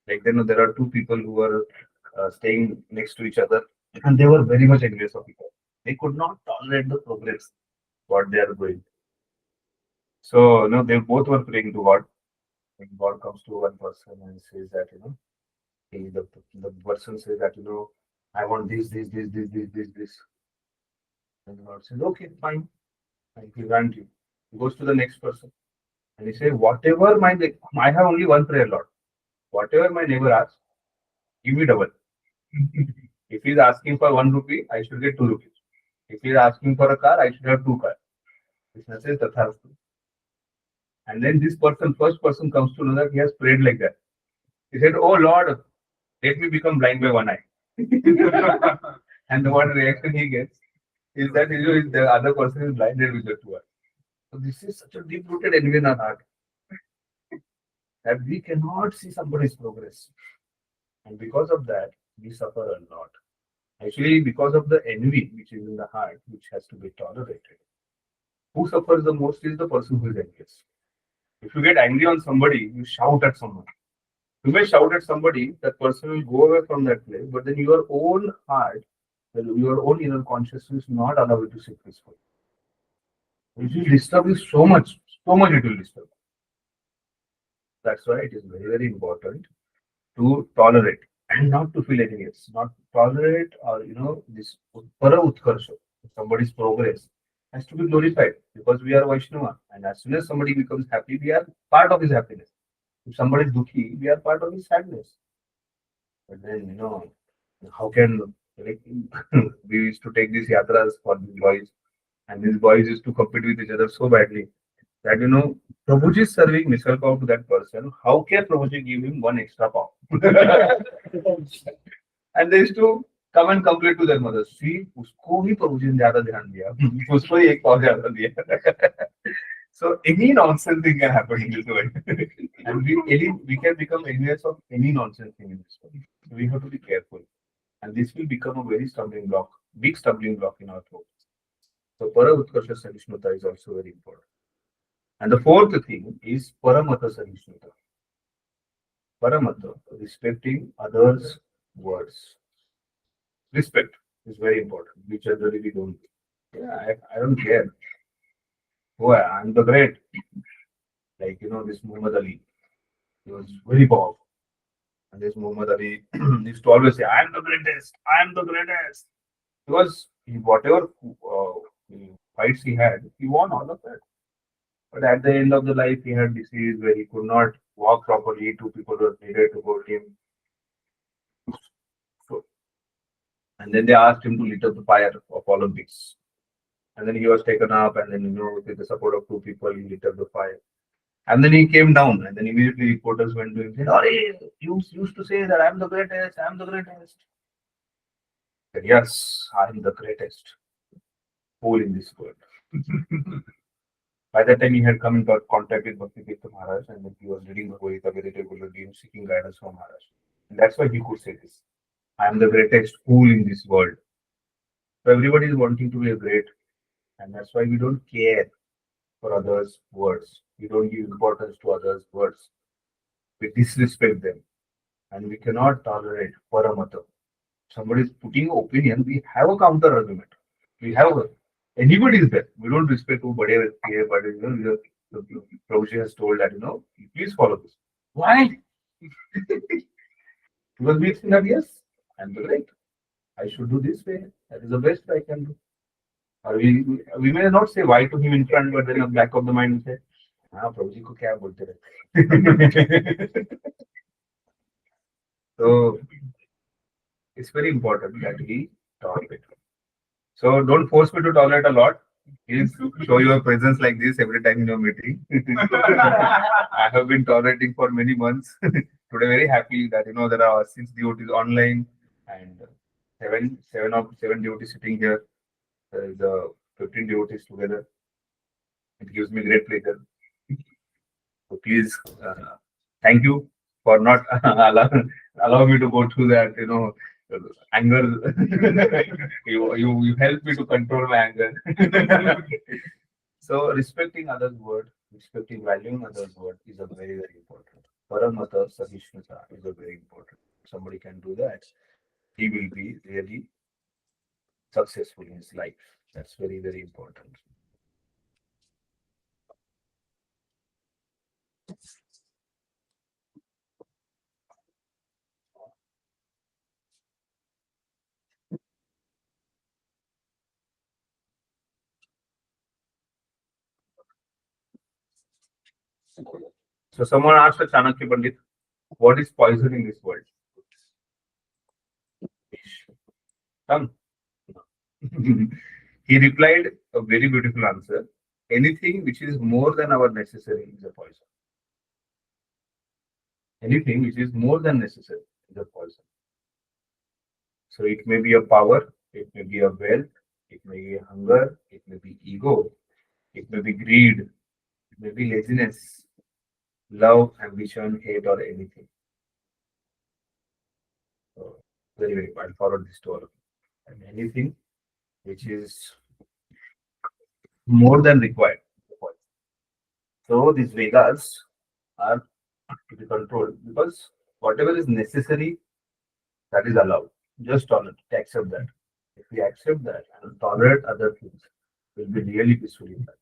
[SPEAKER 1] Like there are two people who were staying next to each other, and they were very much envious of each other. They could not tolerate the progress what they are doing. So they both were praying to God. And God comes to one person and says that the person says that I want this. And God says, okay, fine, I grant you. He goes to the next person. And he said, whatever I have only one prayer, Lord. Whatever my neighbor asks, give me double. If he's asking for 1 rupee, I should get 2 rupees. If he's asking for a car, I should have 2 cars. Krishna says, Tathastu. And then first person comes to know that he has prayed like that. He said, oh Lord, let me become blind by one eye. And the one reaction he gets is that the other person is blinded with the 2 eyes. So this is such a deep-rooted envy in our heart that we cannot see somebody's progress. And because of that, we suffer a lot. Actually, because of the envy which is in the heart, which has to be tolerated. Who suffers the most is the person who is envious. If you get angry on somebody, you shout at someone. You may shout at somebody, that person will go away from that place, but then your own heart, your own inner consciousness will not allow you to sit peacefully. It will disturb you so much it will disturb. That's why it is very, very important to tolerate and not to feel envious, not tolerate or this para utkarsha, somebody's progress has to be glorified because we are Vaishnava, and as soon as somebody becomes happy, we are part of his happiness. If somebody is dukhi, we are part of his sadness. But then how can we used to take these yatras for these boys, and these boys used to compete with each other so badly that Prabhuji is serving misal pav to that person. How can Prabhuji give him 1 extra pav? And they used to come and complain to their mother. See, usko bhi Prabhuji ne zyada dhyan diya. Usko hi ek pav zyada diya. So any nonsense thing can happen in this world. And we can become envious of any nonsense thing in this world. So we have to be careful. And this will become a very stumbling block, big stumbling block in our throat. So para utkarsha Sahishnuta is also very important. And the fourth thing is paramata Sahishnuta. Paramata, respecting others' words. Respect is very important, which generally we don't do. Yeah, I don't care. Oh, I'm the great. Like, this Muhammad Ali. He was very powerful. And this Muhammad Ali used to always say, I am the greatest. I am the greatest. Because whatever fights he had, he won all of that. But at the end of the life, he had disease where he could not walk properly. 2 people were needed to hold him. So, and then they asked him to light up the fire of Olympics. And then he was taken up, and then with the support of 2 people, he lit up the fire. And then he came down, and then immediately reporters went to him and said, "Oh, you used to say that I'm the greatest, I'm the greatest." He said, yes, I'm the greatest fool in this world. By that time, he had come into contact with Bhakti Tirtha Maharaj, and then he was reading the Gita very regularly, seeking guidance from Maharaj. And that's why he could say this. I am the greatest fool in this world. So everybody is wanting to be a great, and that's why we don't care for others' words. We don't give importance to others' words. We disrespect them, and we cannot tolerate paramata. Somebody is putting opinion, we have a counter argument. We have anybody is there. We don't respect who bade here, but Prabhuji has told that please follow this. Why? Because we think that yes, I'm the right. I should do this way. That is the best I can do. Or we may not say why to him in front, but then in the back of the mind we say, हाँ प्रभु को क्या बोलते रहते. So it's very important that we tolerate. So don't force me to tolerate a lot. Please show your presence like this every time in your meeting. I have been tolerating for many months. Today, very happy that there are 6 devotees online and seven devotees sitting here. There is 15 devotees together. It gives me great pleasure. So please, thank you for not allow me to go through that. Anger. you help me to control my anger. So respecting others' word, respecting, valuing others' word is a very, very important. Paramata Sahishnuta is a very important. Somebody can do that, he will be really successful in his life. That's very, very important. So someone asked the Chanakya Pandit, what is poison in this world? Come. He replied a very beautiful answer. Anything which is more than our necessary is a poison. Anything which is more than necessary is a poison. So it may be a power, it may be a wealth, it may be hunger, it may be ego, it may be greed, it may be laziness, love, ambition, hate, or anything. So, very, very I'll forward this to all of you. And anything which is more than required. So these Vedas are to be controlled because whatever is necessary, that is allowed. Just tolerate, accept that. If we accept that and tolerate other things, we'll be really peaceful in life.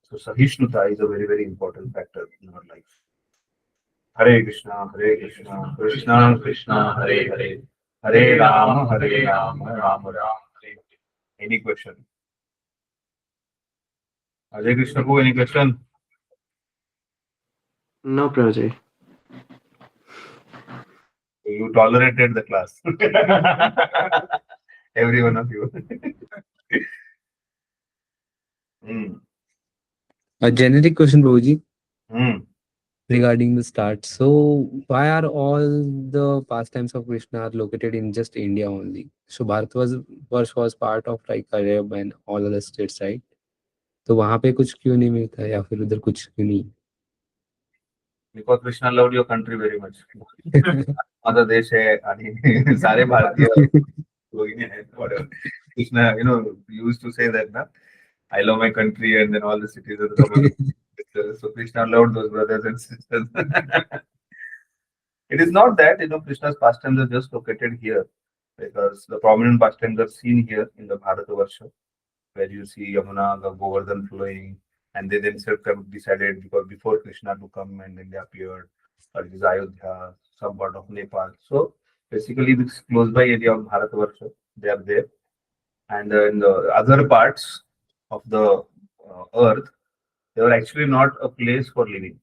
[SPEAKER 1] So Sahishnuta is a very, very important factor in our life. Hare Krishna, Krishna Krishna, Hare Hare, Hare Rama, Rama Rama. Any question? Hare Krishna, any question?
[SPEAKER 5] No, Prabhuji.
[SPEAKER 1] You tolerated the class. Every one of you.
[SPEAKER 4] A generic question, Prabhuji,
[SPEAKER 1] Mm.
[SPEAKER 4] regarding the start. So, why are all the pastimes of Krishna are located in just India only? So, Bharatvarsh was part of like Arab and all other states, right? तो वहाँ पे कुछ क्यों नहीं मिलता या फिर उधर कुछ क्यों नहीं?
[SPEAKER 1] Because Krishna loved your country very much. Other देश है आणि सारे भारतीय लोग ही हैं, whatever. Krishna, used to say that, na, I love my country, and then all the cities of the so Krishna loved those brothers and sisters. It is not that Krishna's pastimes are just located here, because the prominent pastimes are seen here in the Bharatavarsha, where you see Yamuna, the Govardhan flowing, and they themselves have decided because before Krishna to come and then they appeared, or it is Ayodhya, some part of Nepal. So basically, this close by area of Bharatavarsha, they are there, and in the other parts of the earth, they were actually not a place for living,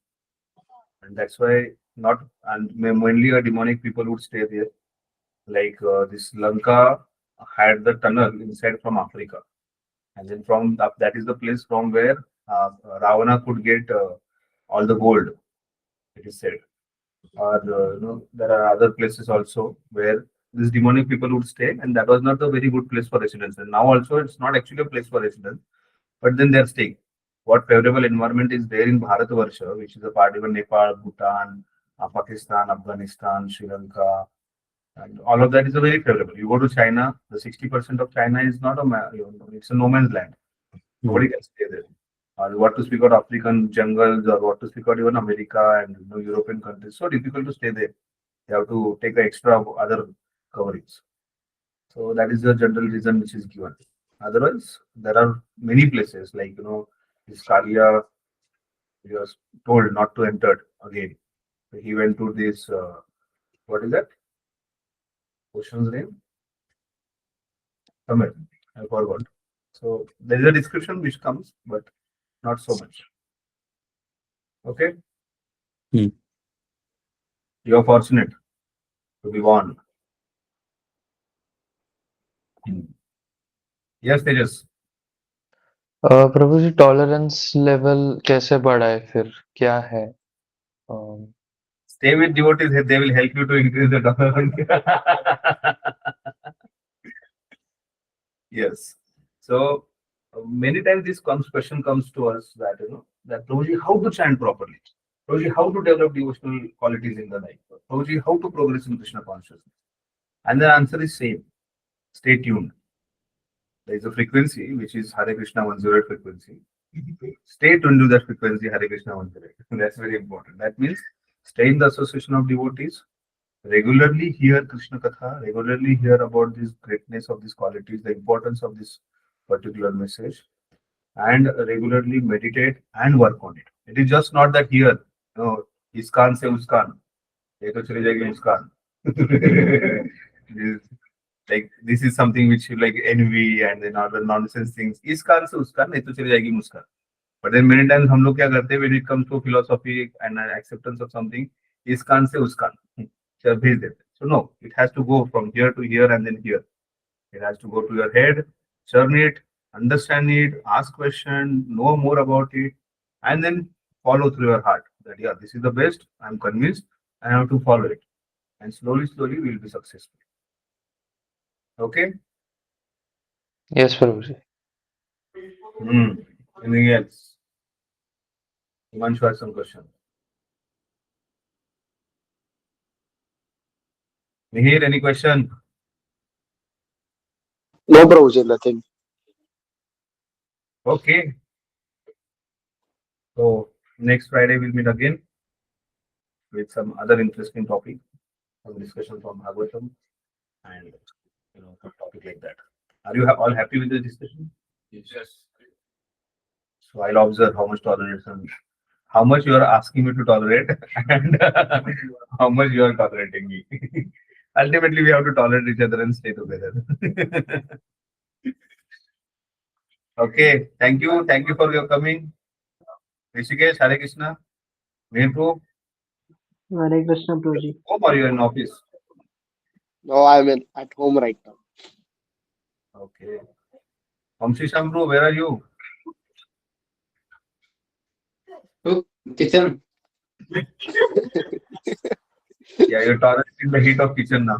[SPEAKER 1] and that's why not and mainly a demonic people would stay there. Like this Lanka had the tunnel inside from Africa, and then from that is the place from where Ravana could get all the gold. It is said, or there are other places also where these demonic people would stay, and that was not a very good place for residence. And now also it's not actually a place for residence, but then they're staying. What favorable environment is there in Bharatvarsha, which is a part of Nepal, Bhutan, Pakistan, Afghanistan, Sri Lanka, and all of that is a very favorable. You go to China, the 60% of China is not it's a no man's land. Nobody can stay there. or what to speak about African jungles, or what to speak about even America and European countries. So difficult to stay there. You have to take extra other coverings. So that is the general reason which is given. Otherwise, there are many places like this Kalia, he was told not to enter again. So he went to this what is that? Ocean's name? Summit. I forgot. So there is a description which comes, but not so much. Okay.
[SPEAKER 4] Hmm.
[SPEAKER 1] You are fortunate to be born. Yes, Tejas.
[SPEAKER 3] Prabhu ji tolerance level कैसे बढ़ाए फिर क्या है
[SPEAKER 1] Stay with devotees, they will help you to increase the tolerance. Yes. So many times this question comes to us that that Prabhuji, how to chant properly? Prabhuji, how to develop devotional qualities in the life? Prabhuji, how to progress in Krishna consciousness? And the answer is same. Stay tuned. There is a frequency which is Hare Krishna 108 frequency. Stay tuned to that frequency, Hare Krishna 108. That's very important. That means stay in the association of devotees, regularly hear Krishna Katha, regularly hear about this greatness of these qualities, the importance of this particular message, and regularly meditate and work on it. It is just not that here, iskan se uskan, ye to chale jayegi muskan. This is something which you like envy and then other nonsense things. Iskan se uskan, ye to chale jayegi muskan. But then many times हम लोग क्या करते हैं when it comes to philosophy and acceptance of something, iskan se uskan. So no, it has to go from here to here and then here. It has to go to your head, churn it, understand it, ask question, know more about it, and then follow through your heart. That yeah, this is the best. I'm convinced. I have to follow it, and slowly, slowly, we'll be successful. Okay.
[SPEAKER 3] Yes Prabhu ji
[SPEAKER 1] Anything else? Himanshu has some question. Mihir, any question?
[SPEAKER 5] No, Prabhuji, nothing.
[SPEAKER 1] Okay. So next Friday we'll meet again with some other interesting topic, some discussion from Bhagavatam, and some topic like that. Are you all happy with the discussion? Yes. So I'll observe how much tolerance and how much you are asking me to tolerate, and how much you are tolerating me. Ultimately, we have to tolerate each other and stay together. Okay. Thank you. Thank you for your coming. Rishikesh, Hare Krishna. Mehru,
[SPEAKER 6] Hare Krishna, Prabhuji.
[SPEAKER 1] home or you in office?
[SPEAKER 5] No, I'm at home right now.
[SPEAKER 1] Okay. Vamshi Shambhu, where are you?
[SPEAKER 7] kitchen.
[SPEAKER 1] Yeah, you're tolerating the heat of kitchen now.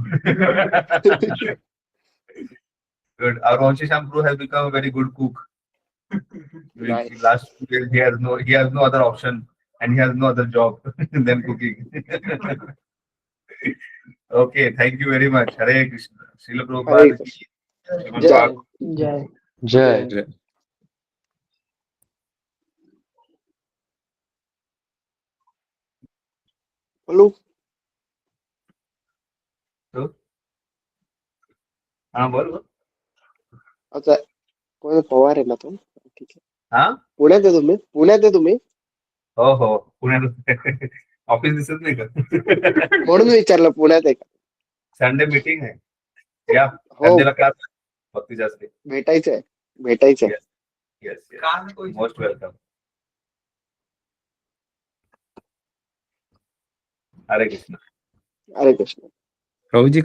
[SPEAKER 1] Good. Our Vamshi Shambhu has become a very good cook.
[SPEAKER 5] Nice.
[SPEAKER 1] In last 2 days, he has no other option, and he has no other job than cooking. Okay, thank you very much. Hare Krishna. Srila
[SPEAKER 5] Hare
[SPEAKER 1] Prabhupada
[SPEAKER 5] Krishna.
[SPEAKER 1] ki
[SPEAKER 5] Jai.
[SPEAKER 6] Jai.
[SPEAKER 3] जय
[SPEAKER 5] बोलो.
[SPEAKER 1] तो हाँ बोल.
[SPEAKER 5] अच्छा, कोण पवार आहे ना तो? ठीक आहे.
[SPEAKER 1] हाँ
[SPEAKER 5] पुण्यात आहे तुम्ही?
[SPEAKER 1] हो पुण्यात ऑफिस दिसत नाही का?
[SPEAKER 5] म्हणून विचारलं पुण्यात आहे का?
[SPEAKER 1] संडे मीटिंग आहे. या
[SPEAKER 5] हो,
[SPEAKER 1] संडेला क्लास भक्ती जास्त.
[SPEAKER 5] भेटायचंय.
[SPEAKER 1] Yes most welcome. Hare Krishna.
[SPEAKER 5] Hare Krishna.
[SPEAKER 4] Prabhuji